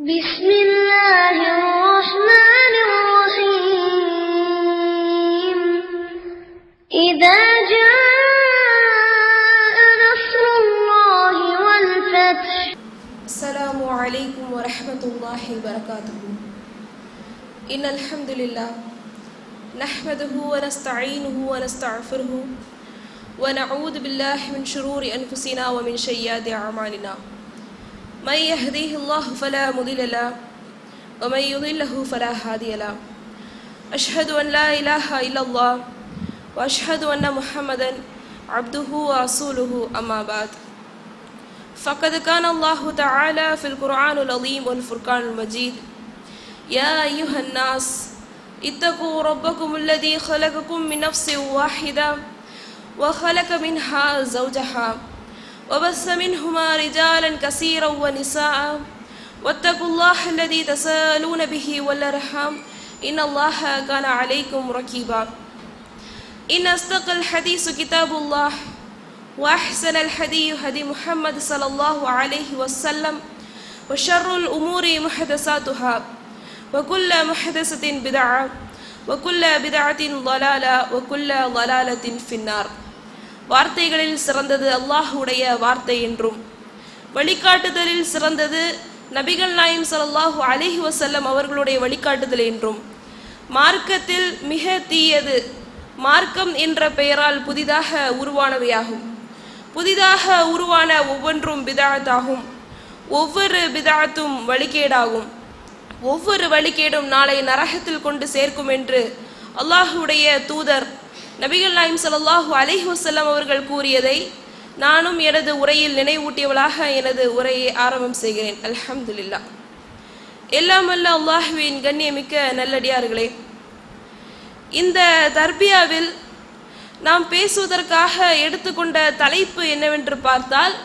بسم الله الرحمن الرحيم إذا جاء نصر الله والفتح السلام عليكم ورحمة الله وبركاته إن الحمد لله نحمده ونستعينه ونستغفره ونعوذ بالله من شرور أنفسنا ومن سيئات أعمالنا من يهديه الله فلا مضل له ومن يضلله فلا هادي له أشهد أن لا إله إلا الله وأشهد أن محمدا عبده ورسوله أما بعد فقد كان الله تعالى في القرآن العظيم والفرقان المجيد يا أيها الناس اتقوا ربكم الذي خلقكم من نفس واحدة وخلق منها زوجها وبث منهما رجالا كثيرا ونساء واتقوا الله الذي تساءلون به والأرحام إن الله كان عليكم رقيبا إن أصدق الحديث كتاب الله وأحسن الهدي هدي محمد صلى الله عليه وسلم وشر الأمور محدثاتها وكل محدثة بدعة وكل بدعة ضلالة وكل ضلالة في النار. வார்த்தைகளில் சிறந்தது அல்லாஹ்வுடைய வார்த்தை என்றும் வழிகாட்டுதலில் சிறந்தது நபிகள் நாயகம் ஸல்லல்லாஹு அலைஹி வஸல்லம் அவர்களுடைய வழிகாட்டுதல் என்றும் மார்க்கத்தில் மிக தீயது மார்க்கம் என்ற பெயரால் புதிதாக உருவானவையாகும். புதிதாக உருவான ஒவ்வொன்றும் பிதஅத்தாகும். ஒவ்வொரு பிதஅத்தும் வழிகேடாகும். ஒவ்வொரு வழிகேடும் நாளை நரகத்தில் கொண்டு சேர்க்கும் என்று அல்லாஹ்வுடைய தூதர் நபிகள் நாயகம் ஸல்லல்லாஹு அலைஹி வஸல்லம் அவர்கள் கூறியதை நானும் எனது உரையில் நினைவூட்டியவளாக எனது உரையை ஆரம்பம் செய்கிறேன். அல்ஹம்துலில்லாஹ். எல்லாம் வல்ல அல்லாஹ்வின் கண்ணியமிக்க நல்லடியார்களே, இந்த தர்பியாவில் நாம் பேசுவதற்காக எடுத்துக்கொண்ட தலைப்பு என்னவென்று பார்த்தால்,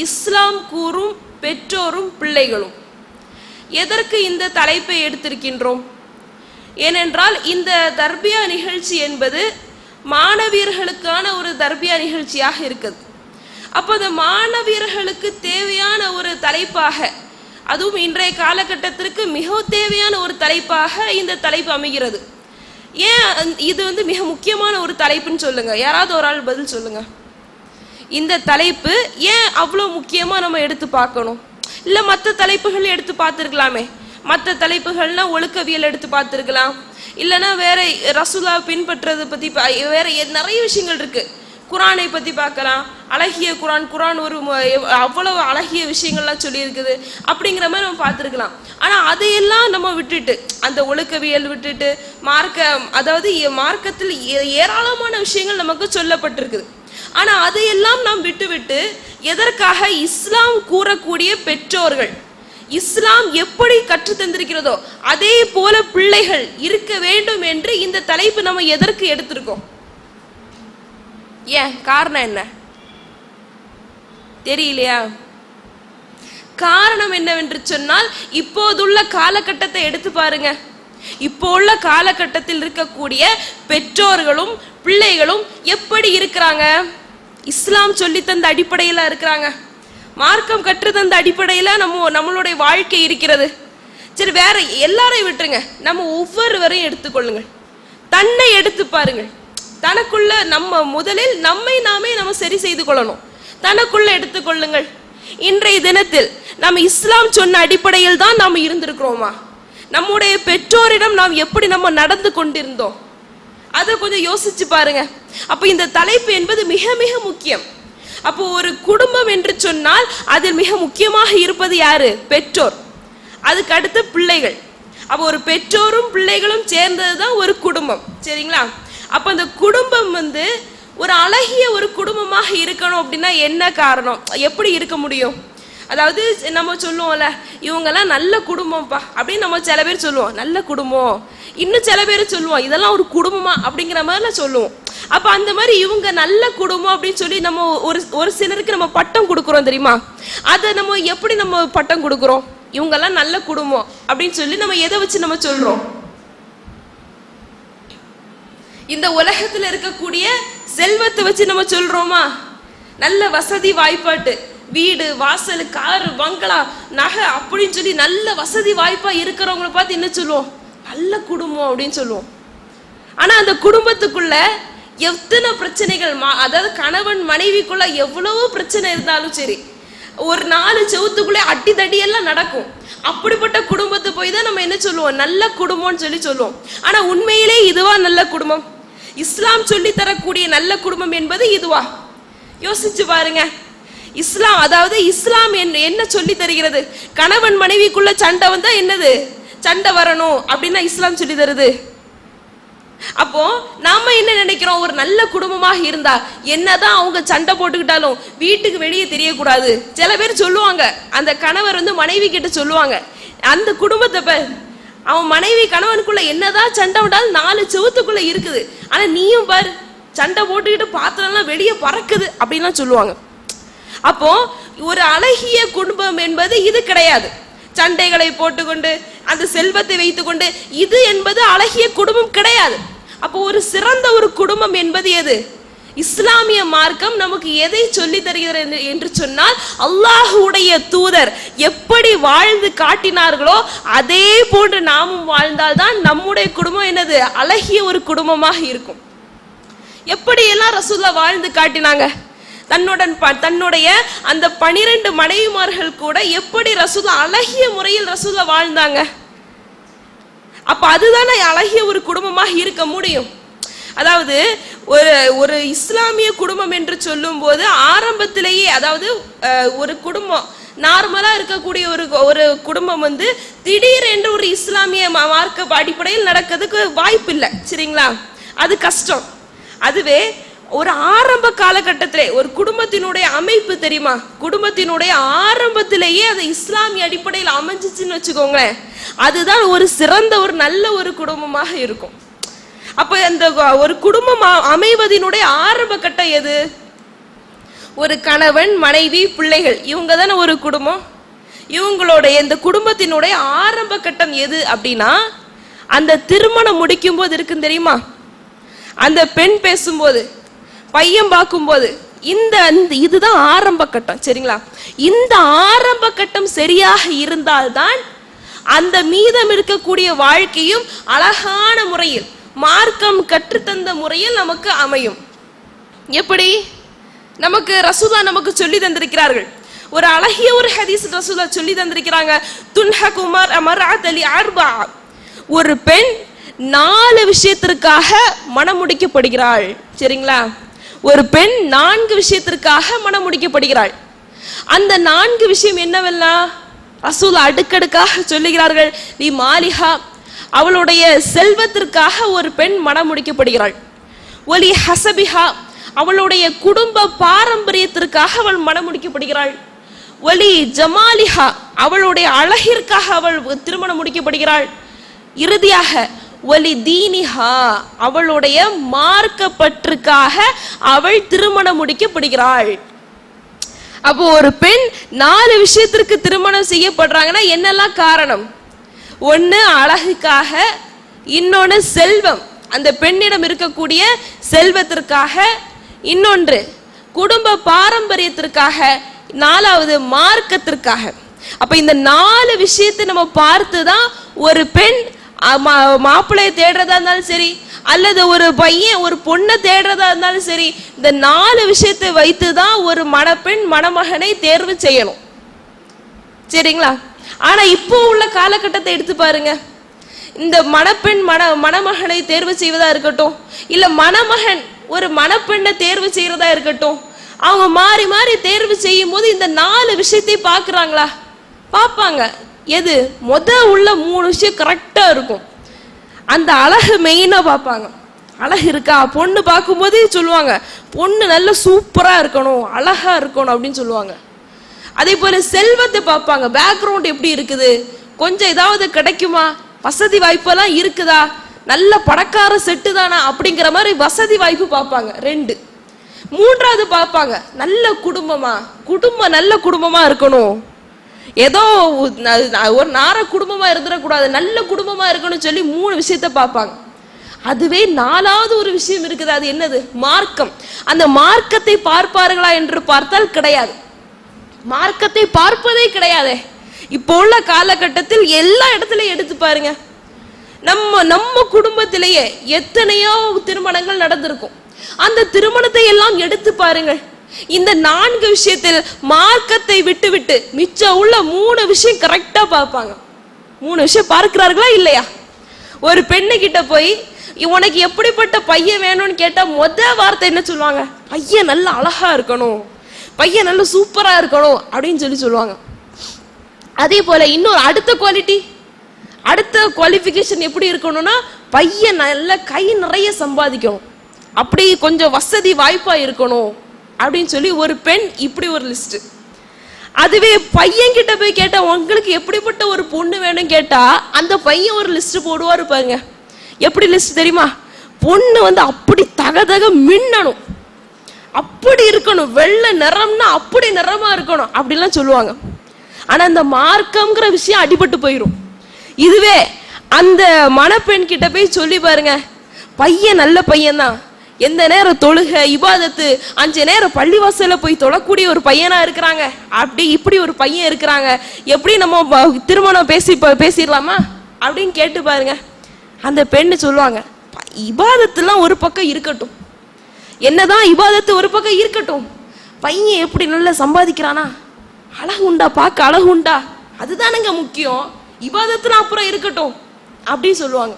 இஸ்லாம் கூறும் பெற்றோரும் பிள்ளைகளும். எதற்கு இந்த தலைப்பை எடுத்திருக்கின்றோம்? ஏனென்றால் இந்த தர்பியா நிகழ்ச்சி என்பது மாணவியர்களுக்கான ஒரு தர்பியா நிகழ்ச்சியாக இருக்குது. அப்போ அந்த மாணவியர்களுக்கு தேவையான ஒரு தலைப்பாக, அதுவும் இன்றைய காலகட்டத்திற்கு மிக தேவையான ஒரு தலைப்பாக இந்த தலைப்பு அமைகிறது. ஏன் இது மிக முக்கியமான ஒரு தலைப்புன்னு சொல்லுங்க, யாராவது ஒரு ஆள் பதில் சொல்லுங்க. இந்த தலைப்பு ஏன் அவ்வளோ முக்கியமாக நம்ம எடுத்து பார்க்கணும்? இல்லை மற்ற தலைப்புகள் எடுத்து பார்த்துருக்கலாமே. மற்ற தலைப்புகள்னா ஒழுக்கவியல் எடுத்து பார்த்துருக்கலாம், இல்லைன்னா வேற ரசூலா பின்பற்றதை பற்றி வேற நிறைய விஷயங்கள் இருக்கு. குரானை பற்றி பார்க்கலாம், அழகிய குரான் ஒரு அவ்வளவு அழகிய விஷயங்கள்லாம் சொல்லியிருக்குது அப்படிங்கிற மாதிரி நம்ம பார்த்துருக்கலாம். ஆனால் அதையெல்லாம் நம்ம விட்டுட்டு, அந்த ஒழுக்கவியல் விட்டுட்டு, மார்க்கத்தில் ஏராளமான விஷயங்கள் நமக்கு சொல்லப்பட்டிருக்குது. ஆனால் அதையெல்லாம் நாம் விட்டுவிட்டு எதற்காக இஸ்லாம் கூறக்கூடிய பெற்றோர்கள், இஸ்லாம் எப்படி கற்று தந்திருக்கிறதோ அதே போல பிள்ளைகள் இருக்க வேண்டும் என்று இந்த தலைப்பு நம்ம எதற்கு எடுத்திருக்கோம்? ஏன் காரணம் என்ன தெரியலையா? காரணம் என்னவென்று சொன்னால், இப்போதுள்ள காலகட்டத்தை எடுத்து பாருங்க. இப்போ உள்ள காலகட்டத்தில் இருக்கக்கூடிய பெற்றோர்களும் பிள்ளைகளும் எப்படி இருக்கிறாங்க? இஸ்லாம் சொல்லி தந்த அடிப்படையில் இருக்கிறாங்க. மார்க்கம் கற்று தந்த அடிப்படையில் நம்மளுடைய வாழ்க்கை இருக்கிறது. சரி, வேற எல்லாரையும் விட்டுருங்க, நம்ம ஒவ்வொருவரையும் எடுத்துக்கொள்ளுங்கள். தன்னை எடுத்து பாருங்கள். தனக்குள்ள முதலில் நாமே நம்ம சரி செய்து கொள்ளணும். தனக்குள்ள எடுத்துக்கொள்ளுங்கள். இன்றைய தினத்தில் நம்ம இஸ்லாம் சொன்ன அடிப்படையில் தான் நாம் இருந்திருக்கிறோமா? நம்முடைய பெற்றோரிடம் நாம் எப்படி நம்ம நடந்து கொண்டிருந்தோம்? அதை கொஞ்சம் யோசிச்சு பாருங்க. அப்ப இந்த தலைப்பு என்பது மிக மிக முக்கியம். அப்போ ஒரு குடும்பம் என்று சொன்னால் அதில் மிக முக்கியமாக இருப்பது யாரு? பெற்றோர். அதுக்கு அடுத்து பிள்ளைகள். அப்போ ஒரு பெற்றோரும் பிள்ளைகளும் சேர்ந்ததுதான் ஒரு குடும்பம். சரிங்களா? அப்ப அந்த குடும்பம் ஒரு அழகிய ஒரு குடும்பமாக இருக்கணும் அப்படின்னா என்ன காரணம்? எப்படி இருக்க முடியும்? அதாவது நம்ம சொல்லுவோம்ல, இவங்கெல்லாம் நல்ல குடும்பம்ப்பா அப்படின்னு நம்ம சில பேர் சொல்லுவோம், நல்ல குடும்பம். இன்னும் சில பேர் சொல்லுவோம், இதெல்லாம் ஒரு குடும்பமா அப்படிங்கிற மாதிரிலாம் சொல்லுவோம். அப்ப அந்த மாதிரி இவங்க நல்ல குடும்பம் அப்படின்னு சொல்லி நம்ம ஒரு சிலருக்கு நம்ம பட்டம் கொடுக்குறோம் தெரியுமா? அதை நம்ம எப்படி நம்ம பட்டம் கொடுக்குறோம்? இவங்கெல்லாம் நல்ல குடும்பம் அப்படின்னு சொல்லி நம்ம எதை வச்சு நம்ம சொல்றோம்? இந்த உலகத்துல இருக்கக்கூடிய செல்வத்தை வச்சு நம்ம சொல்றோமா? நல்ல வசதி வாய்ப்பாட்டு வீடு வாசல் காரு பங்களா நகை அப்படின்னு சொல்லி நல்ல வசதி வாய்ப்பா இருக்கிறவங்கள பார்த்து என்ன சொல்லுவோம்? நல்ல குடும்பம் அப்படின்னு சொல்லுவோம். ஆனா அந்த குடும்பத்துக்குள்ள எத்தனை பிரச்சனைகள், அதாவது கணவன் மனைவிக்குள்ள எவ்வளவு பிரச்சனை இருந்தாலும் சரி, ஒரு 4 செவத்துக்குள்ளே அடி தடி எல்லாம் நடக்கும். அப்படிப்பட்ட குடும்பத்தை போய் தான் நம்ம என்ன சொல்லுவோம்? நல்ல குடும்பம்னு சொல்லி சொல்லுவோம். ஆனா உண்மையிலே இதுவா நல்ல குடும்பம்? இஸ்லாம் சொல்லி தரக்கூடிய நல்ல குடும்பம் என்பது இதுவா? யோசிச்சு பாருங்க. இஸ்லாம், அதாவது இஸ்லாம் என்ன சொல்லி தருகிறது? கணவன் மனைவிக்குள்ள சண்டை வந்தா என்னது? சண்டை வரணும் அப்படின்னா இஸ்லாம் சொல்லி தருது. அப்போ நாம என்ன நினைக்கிறோம்? ஒரு நல்ல குடும்பமாக இருந்தா என்னதான் அவங்க சண்டை போட்டுக்கிட்டாலும் வீட்டுக்கு வெளியே தெரியக்கூடாது. சில பேர் சொல்லுவாங்க, அந்த கணவர் மனைவி கிட்ட சொல்லுவாங்க, அந்த குடும்பத்தை அவன் மனைவி கணவனுக்குள்ள என்னதான் சண்டை விட்டாலும் 4 செவத்துக்குள்ள இருக்குது, ஆனா நீயும் பாரு சண்டை போட்டுக்கிட்டு பாத்திரம்லாம் வெளியே பறக்குது அப்படின்லாம் சொல்லுவாங்க. அப்போ ஒரு அழகிய குடும்பம் என்பது இது கிடையாது. சண்டைகளை போட்டுக்கொண்டு அந்த செல்வத்தை வைத்துக்கொண்டு இது என்பது அழகிய குடும்பம் கிடையாது. அப்போ ஒரு சிறந்த ஒரு குடும்பம் என்பது எது? இஸ்லாமிய மார்க்கம் நமக்கு எதை சொல்லி தருகிறது என்று சொன்னால், அல்லாஹ்வுடைய தூதர் எப்படி வாழ்ந்து காட்டினார்களோ அதே போன்று நாமும் வாழ்ந்தால்தான் நம்முடைய குடும்பம் என்னது? அழகிய ஒரு குடும்பமாக இருக்கும். எப்படி எல்லாம் ரசூலுல்லாஹ் வாழ்ந்து காட்டினாங்க? தன்னுடைய அந்த 12 மனைவிமார்கள் கூட எப்படி ரசூலுல்லாஹ் அழகிய முறையில் ரசூலுல்லாஹ் வாழ்ந்தாங்க. அப்ப அதுதானே அழகிய ஒரு குடும்பமாக இருக்க முடியும். அதாவது ஒரு இஸ்லாமிய குடும்பம் என்று சொல்லும் போது ஆரம்பத்திலேயே, அதாவது ஒரு குடும்பம் நார்மலா இருக்கக்கூடிய ஒரு குடும்பம் திடீரென்று ஒரு இஸ்லாமிய மார்க்க அடிப்படையில் நடக்கிறதுக்கு வாய்ப்பு இல்லை. சரிங்களா? அது கஷ்டம். அதுவே ஒரு ஆரம்ப காலகட்டத்திலே ஒரு குடும்பத்தினுடைய அமைப்பு தெரியுமா? குடும்பத்தினுடைய ஆரம்பத்திலேயே அது இஸ்லாமிய அடிப்படையில் அமைஞ்சிச்சுன்னு வச்சுக்கோங்களேன், அதுதான் ஒரு சிறந்த ஒரு நல்ல ஒரு குடும்பமாக இருக்கும். அப்ப அந்த ஒரு குடும்பம் அமைவதனுடைய ஆரம்ப கட்டம் எது? ஒரு கணவன் மனைவி பிள்ளைகள், இவங்க தானே ஒரு குடும்பம். இவங்களுடைய இந்த குடும்பத்தினுடைய ஆரம்ப கட்டம் எது அப்படின்னா, அந்த திருமணம் முடிக்கும் போது இருக்குன்னு தெரியுமா? அந்த பெண் பேசும்போது, பையன் பார்க்கும்போது, இதுதான் ஆரம்ப கட்டம். சரிங்களா? இந்த ஆரம்ப கட்டம் சரியாக இருந்தால்தான் அந்த மீதம் இருக்கக்கூடிய வாழ்க்கையும் அழகான முறையில் மார்க்கம் கற்றுத்தந்த முறையில் நமக்கு அமையும். எப்படி? நமக்கு ரசூலுல்லாஹ் நமக்கு சொல்லி தந்திருக்கிறார்கள். ஒரு அழகிய ஒரு ஹதீஸ் ரசூலுல்லாஹ் சொல்லி தந்திருக்கிறாங்க. துன்ஹகு மர்அத்து லி அர்பா, ஒரு பெண் 4 விஷயத்திற்காக மனம் முடிக்கப்படுகிறாள். சரிங்களா? ஒரு பெண் 4 விஷயத்திற்காக மனம் முடிக்கப்படுகிறாள். அந்த 4 விஷயம் என்னவெல்லாம் ரசூலுல்லாஹ் அடுக்கடுக்காக சொல்லுகிறார்கள். லி மாலிஹா, அவளுடைய செல்வத்திற்காக ஒரு பெண் மனம் முடிக்கப்படுகிறாள். ஒலி ஹசபிஹா, அவளுடைய குடும்ப பாரம்பரியத்திற்காக அவள் மனம் முடிக்கப்படுகிறாள். ஒலி ஜமாலிஹா, அவளுடைய அழகிற்காக அவள் திருமணம் முடிக்கப்படுகிறாள். இறுதியாக ஒலி தீனிஹா, அவளுடைய மார்க்கப்பற்றுக்காக அவள் திருமணம் முடிக்கப்படுகிறாள். அப்போ ஒரு பெண் 4 விஷயத்திற்கு திருமணம் செய்யப்படுறாங்கன்னா என்னெல்லாம் காரணம்? ஒன்று அழகுக்காக, இன்னொன்று செல்வம், அந்த பெண்ணிடம் இருக்கக்கூடிய செல்வத்திற்காக, இன்னொன்று குடும்ப பாரம்பரியத்திற்காக, 4வது மார்க்கத்திற்காக. அப்ப இந்த 4 விஷயத்தை நம்ம பார்த்துதான் ஒரு பெண் மாப்பிள்ளையை தேடுறதா இருந்தாலும் சரி, அல்லது ஒரு பையன் ஒரு பொண்ணை தேடுறதா இருந்தாலும் சரி, இந்த 4 விஷயத்தை வைத்துதான் ஒரு மணப்பெண் மணமகனை தேர்வு செய்யணும். சரிங்களா? ஆனா இப்போ உள்ள காலகட்டத்தை எடுத்து பாருங்க. இந்த மணப்பெண் மணமகனை தேர்வு செய்வதா இருக்கட்டும், இல்ல மணமகன் ஒரு மணப்பெண்ணை தேர்வு செய்யறதா இருக்கட்டும், அவங்க மாறி மாறி தேர்வு செய்யும் போது இந்த 4 விஷயத்தை பாக்குறாங்களா? பார்ப்பாங்க. எது உள்ள 3 விஷயம் கரெக்டா இருக்கும். அந்த அழகு மெயினா பார்ப்பாங்க. அழகு இருக்கா? பொண்ணு பார்க்கும்போது சொல்லுவாங்க, பொண்ணு நல்ல சூப்பரா இருக்கணும், அழகா இருக்கணும் அப்படின்னு சொல்லுவாங்க. அதே போல செல்வத்தை பார்ப்பாங்க. பேக்ரவுண்ட் எப்படி இருக்குது, கொஞ்சம் ஏதாவது கிடைக்குமா, வசதி வாய்ப்பெல்லாம் இருக்குதா, நல்ல பணக்கார செட்டு தானா அப்படிங்கிற மாதிரி வசதி வாய்ப்பு பார்ப்பாங்க. 2. 3வது பார்ப்பாங்க, நல்ல குடும்பமா, குடும்பம் நல்ல குடும்பமா இருக்கணும், ஏதோ ஒரு நார குடும்பமா இருந்துடக்கூடாது, நல்ல குடும்பமா இருக்கணும்னு சொல்லி 3 விஷயத்த பார்ப்பாங்க. அதுவே 4வது ஒரு விஷயம் இருக்குது. அது என்னது? மார்க்கம். அந்த மார்க்கத்தை பார்ப்பார்களா என்று பார்த்தால் கிடையாது. மார்க்கத்தை பார்ப்பதே கிடையாது. இப்போ உள்ள காலகட்டத்தில் எல்லா இடத்துலயும் எடுத்து பாருங்க. நம்ம குடும்பத்திலேயே எத்தனையோ திருமணங்கள் நடந்திருக்கும். அந்த திருமணத்தை எல்லாம் எடுத்து பாருங்கள். இந்த 4 விஷயத்தில் மார்க்கத்தை விட்டு மிச்ச உள்ள 3 விஷயம் கரெக்டா பார்ப்பாங்க. 3 விஷயம் பார்க்கிறார்களா இல்லையா? ஒரு பெண்ணு கிட்ட போய் உனக்கு எப்படிப்பட்ட பையன் வேணும்னு கேட்டா வார்த்தை என்ன சொல்லுவாங்க? பையன் நல்ல அழகா இருக்கணும், பையன் நல்ல சூப்பரா இருக்கணும் அப்படின்னு சொல்லுவாங்க. அதே போல இன்னொரு அடுத்த குவாலிஃபிகேஷன் எப்படி இருக்கணும்னா, பையன் நல்ல கை நிறைய சம்பாதிக்கணும், அப்படி கொஞ்சம் வசதி வாய்ப்பா இருக்கணும் அப்படின்னு சொல்லி ஒரு பெண் இப்படி ஒரு லிஸ்ட். அதுவே பையன் கிட்ட போய் கேட்டா உங்களுக்கு எப்படிப்பட்ட ஒரு பொண்ணு வேணும் கேட்டா அந்த பையன் ஒரு லிஸ்ட் போடுவாரு பாருங்க. எப்படி லிஸ்ட் தெரியுமா? பொண்ணு அப்படி தகதக மின்னணும், அப்படி இருக்கணும், வெள்ளை நிறம்னா அப்படி நிறமா இருக்கணும் அப்படிலாம் சொல்லுவாங்க. ஆனா அந்த மார்க்கம்ங்கிற விஷயம் அடிபட்டு போயிடும். இதுவே அந்த மணப்பெண் கிட்ட போய் சொல்லி பாருங்க, பையன் நல்ல பையன் தான், எந்த நேரம் தொழுக இபாதத்து 5 நேரம் பள்ளிவாசல்ல போய் தொழக்கூடிய ஒரு பையனா இருக்கிறாங்க, அப்படி இப்படி ஒரு பையன் இருக்கிறாங்க, எப்படி நம்ம திருமணம் பேசிடலாமா அப்படின்னு கேட்டு பாருங்க. அந்த பெண்ணு சொல்லுவாங்க, இபாதத்துலாம் ஒரு பக்கம் இருக்கட்டும், என்னதான் இபாதத்து ஒரு பக்கம் இருக்கட்டும், பையன் எப்படி நல்லா சம்பாதிக்கிறானா, அழகுண்டா, பார்க்க அழகுண்டா, அதுதானுங்க முக்கியம், இபாதத்துலாம் அப்புறம் இருக்கட்டும் அப்படின்னு சொல்லுவாங்க.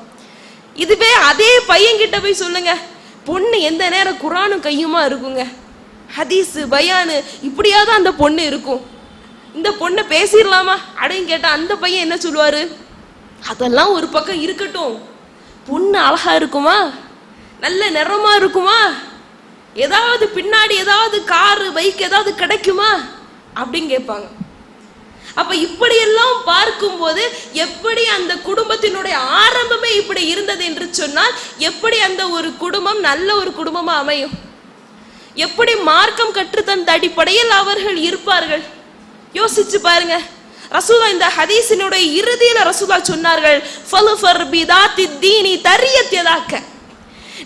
இதுவே அதே பையன் கிட்ட போய் சொல்லுங்க, பொண்ணு எந்த நேரம் குரானும் கையுமா இருக்குங்க, ஹதீஸ் பயானு இப்படியாவது அந்த பொண்ணு இருக்கும், இந்த பொண்ணை பேசிடலாமா அப்படின்னு கேட்டா அந்த பையன் என்ன சொல்லுவாரு? அதெல்லாம் ஒரு பக்கம் இருக்கட்டும், பொண்ணு அழகா இருக்குமா, நல்ல நிறமா இருக்குமா, ஏதாவது பின்னாடி ஏதாவது காரு பைக் ஏதாவது கிடைக்குமா அப்படின்னு கேட்பாங்க. அப்ப இப்படியெல்லாம் பார்க்கும் போது எப்படி அந்த குடும்பத்தினுடைய ஆரம்பமே இப்படி இருந்தது என்று சொன்னால் எப்படி அந்த ஒரு குடும்பம் நல்ல ஒரு குடும்பமா அமையும்? எப்படி மார்க்கம் கற்றுத்தந்த அடிப்படையில் அவர்கள் இருப்பார்கள்? யோசிச்சு பாருங்க. ரசூலா இந்த ஹதீஸினுடைய இறுதியில ரசூலா சொன்னார்கள், ஃபல்ஃபர் பிதாத்தி தீனி தரியத் யதாக,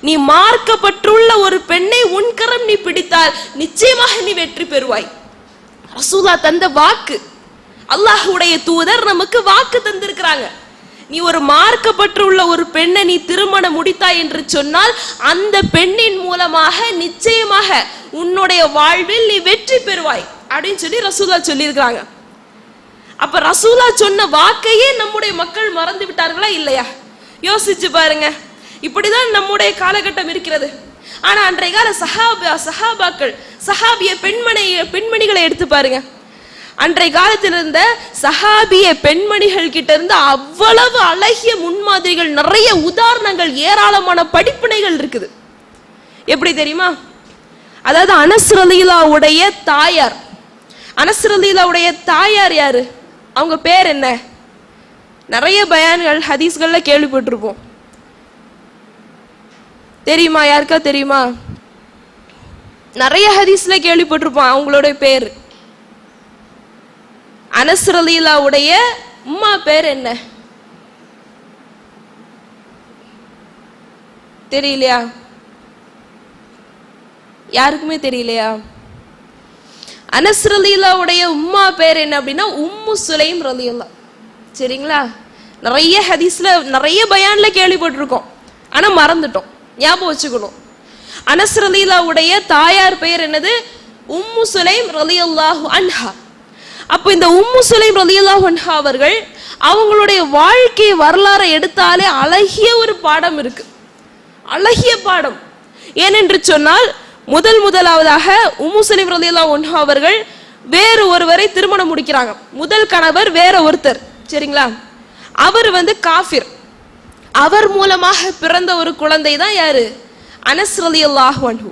நீ மார்க்கப்பட்டுள்ள ஒரு பெண்ணை உன்கரம் நீ பிடித்தால் நிச்சயமாக நீ வெற்றி பெறுவாய். ரசூலா தந்த வாக்கு, அல்லாஹ்வுடைய தூதர் நமக்கு வாக்கு தந்திருக்கிறாங்க. நீ ஒரு மார்க்கப்பட்டுள்ள ஒரு பெண்ணை நீ திருமணம் முடித்தாய் என்று சொன்னால் அந்த பெண்ணின் மூலமாக நிச்சயமாக உன்னுடைய வாழ்வில் நீ வெற்றி பெறுவாய் அப்படின்னு சொல்லி ரசூலா சொல்லியிருக்கிறாங்க. அப்ப ரசூலா சொன்ன வாக்கையே நம்முடைய மக்கள் மறந்து விட்டார்களா இல்லையா? யோசிச்சு பாருங்க. இப்படிதான் நம்முடைய காலகட்டம் இருக்கிறது. ஆனா அன்றைய கால சஹாபாக்கள் சஹாபிய பெண்மணிகளை எடுத்து பாருங்க. அன்றைய காலத்தில் இருந்த சஹாபிய பெண்மணிகள் கிட்ட இருந்து அவ்வளவு அழகிய முன்மாதிரிகள், நிறைய உதாரணங்கள், ஏராளமான படிப்பினைகள் இருக்குது. எப்படி தெரியுமா? அதாவது அனஸ் ரலியல்லாஹுடைய தாயார், அனஸ் ரலியல்லாஹுடைய தாயார் யாரு? அவங்க பேர் என்ன? நிறைய பயான்கள் ஹதீஸ்கள்ல கேள்விப்பட்டிருப்போம். தெரியுமா? யாருக்கா தெரியுமா? நிறைய ஹதீஸ்ல கேள்விப்பட்டிருப்போம் அவங்களுடைய பேர். அனஸ் ரலியல்லாஹுடைய உம்மா பேர் என்ன தெரியலையா? யாருக்குமே தெரியலையா? அனஸ் ரலியல்லாஹுடைய உம்மா பேர் என்ன அப்படின்னா உம்மு சுலைம் ரலியல்லாஹ். சரிங்களா? நிறைய ஹதீஸ்ல நிறைய பயான்ல கேள்விப்பட்டிருக்கோம், ஆனா மறந்துட்டோம். ஞாபகம் வச்சுக்கணும். அனஸ் ரலியல்லாஹுடைய தாயார் பெயர் என்னது? உம்மு சுலைம் ரலியல்லாஹு அன்ஹா. அப்போ இந்த உம்மு சுலைம் ரலியல்லாஹு அன்ஹா அவர்கள் அவங்களுடைய வாழ்க்கை வரலாறை எடுத்தாலே அழகிய ஒரு பாடம் இருக்கு, அழகிய பாடம். ஏனென்று சொன்னால் முதலாவதாக உம்மு சுலைம் ரலியல்லாஹு அன்ஹா அவர்கள் வேறு ஒருவரை திருமணம் முடிக்கிறாங்க. முதல் கணவர் வேற ஒருத்தர். சரிங்களா? அவர் காஃபிர். அவர் மூலமாக பிறந்த ஒரு குழந்தை தான் யாரு? அனஸ் ரலியல்லாஹு அன்ஹு.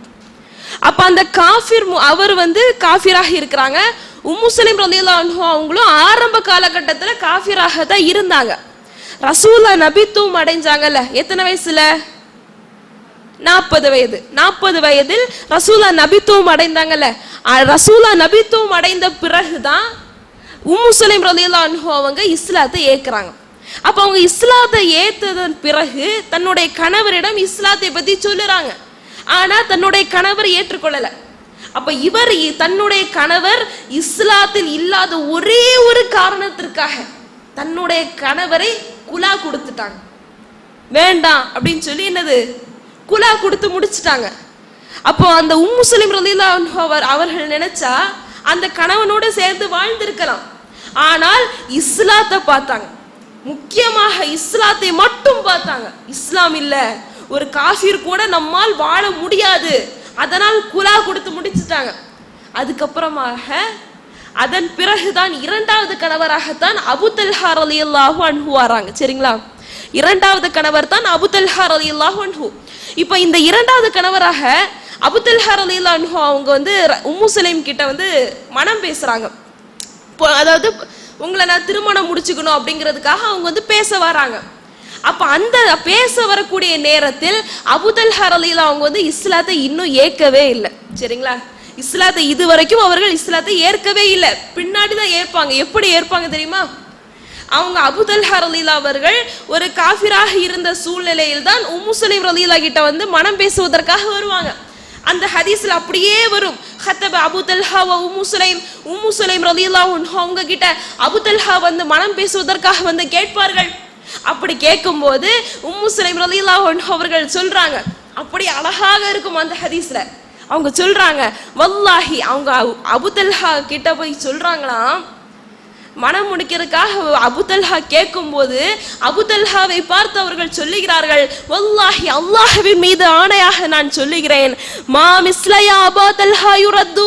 அப்ப அந்த காஃபிர் அவர் காஃபிராக இருக்கிறாங்க. உம்மு சுலைம் ரலியல்லாஹு அன்ஹு அவங்களும் ஆரம்ப காலகட்டத்துல காஃபிராக தான் இருந்தாங்க. ரசூலா நபித்துவம் அடைஞ்சாங்கல்ல, எத்தனை வயசுல? 40 வயது. 40 வயதில் ரசூலா நபித்துவம் அடைந்தாங்கல்ல. ரசூலா நபித்துவம் அடைந்த பிறகுதான் உம்மு சுலைம் ரலியல்லாஹு அன்ஹு அவங்க இஸ்லாத்தை ஏற்கிறாங்க. அப்ப அவங்க இஸ்லாத்தை ஏற்றதன் பிறகு தன்னுடைய கணவரிடம் இஸ்லாத்தை பத்தி சொல்லுறாங்க. ஆனா தன்னுடைய கணவர் ஏற்றுக்கொள்ளல. அப்ப இவர் தன்னுடைய கணவர் இஸ்லாத்தில் இல்லாத ஒரே ஒரு காரணத்திற்காக தன்னுடைய கணவரை குலா கொடுத்துட்டாங்க. வேண்டாம் அப்படின்னு சொல்லி என்னது குலா கொடுத்து முடிச்சுட்டாங்க. அப்போ அந்த உம்மு சுலைம் ரலியல்லாஹு அன்ஹா அவர்கள் நினைச்சா அந்த கணவனோடு சேர்ந்து வாழ்ந்திருக்கலாம். ஆனால் இஸ்லாத்தை பார்த்தாங்க, முக்கியமாக இஸ்லாத்தை மட்டும் பார்த்தாங்க. இஸ்லாம் இல்ல, ஒரு காஃபிர் கூட நம்மால் வாழ முடியாது, அதனால் குலா கொடுத்து முடிச்சுட்டாங்க. அதுக்கப்புறமாக அதன் பிறகுதான் இரண்டாவது கணவராகத்தான் அபு தல்ஹா ரலியல்லாஹு அன்ஹு வராங்க. சரிங்களா, இரண்டாவது கணவர் தான் அபு தல்ஹா ரலியல்லாஹு அன்ஹு. இப்ப இந்த இரண்டாவது கணவராக அபு தல்ஹா ரலியல்லாஹு அன்ஹு அவங்க உம்மு சுலைம் கிட்ட மனம் பேசுறாங்க. அதாவது உங்களை நான் திருமணம் முடிச்சுக்கணும் அப்படிங்கிறதுக்காக அவங்க பேச வராங்க. அப்ப அந்த பேச வரக்கூடிய நேரத்தில் அபு தல்ஹா ரலியல்லாஹு அவங்க இஸ்லாத்தை இன்னும் ஏற்கவே இல்லை. சரிங்களா, இஸ்லாத்தை இதுவரைக்கும் அவர்கள் இஸ்லாத்தை ஏற்கவே இல்லை, பின்னாடிதான் ஏற்பாங்க. எப்படி ஏற்பாங்க தெரியுமா? அவங்க அபு தல்ஹா ரலியல்லாஹு அவர்கள் ஒரு காஃபிராக இருந்த சூழ்நிலையில் தான் உம்மு சுலைம் ரலியல்லாஹு கிட்ட மனம் பேசுவதற்காக வருவாங்க. அந்த ஹதீஸ்ல அப்படியே வரும், ஹத்தப அபு தல்ஹா வ உம்மு சுலைம் ரலியல்லாஹு அன்ஹு அவங்க கிட்ட அபு தல்ஹா மனம் பேசுவதற்காக கேட்பார்கள். அப்படி கேட்கும்போது உம்மு சுலைம் ரலியல்லாஹு அன்ஹு அவர்கள் சொல்றாங்க, அப்படி அழகாக இருக்கும் அந்த ஹதீஸ்ல. அவங்க சொல்றாங்க, வல்லாஹி அவங்க அபு தல்ஹா கிட்ட போய் சொல்றாங்களாம், மனம் முடிக்கிறதுக்காக அபு தல்ஹா கேட்கும் போது அபு தல்ஹாவை பார்த்து அவர்கள் சொல்லுகிறார்கள், வல்லாஹி அல்லாஹ்வின் மீது ஆணையாக நான் சொல்லுகிறேன், மா மிஸ்லயா அபா தல்ஹா யுரத்து,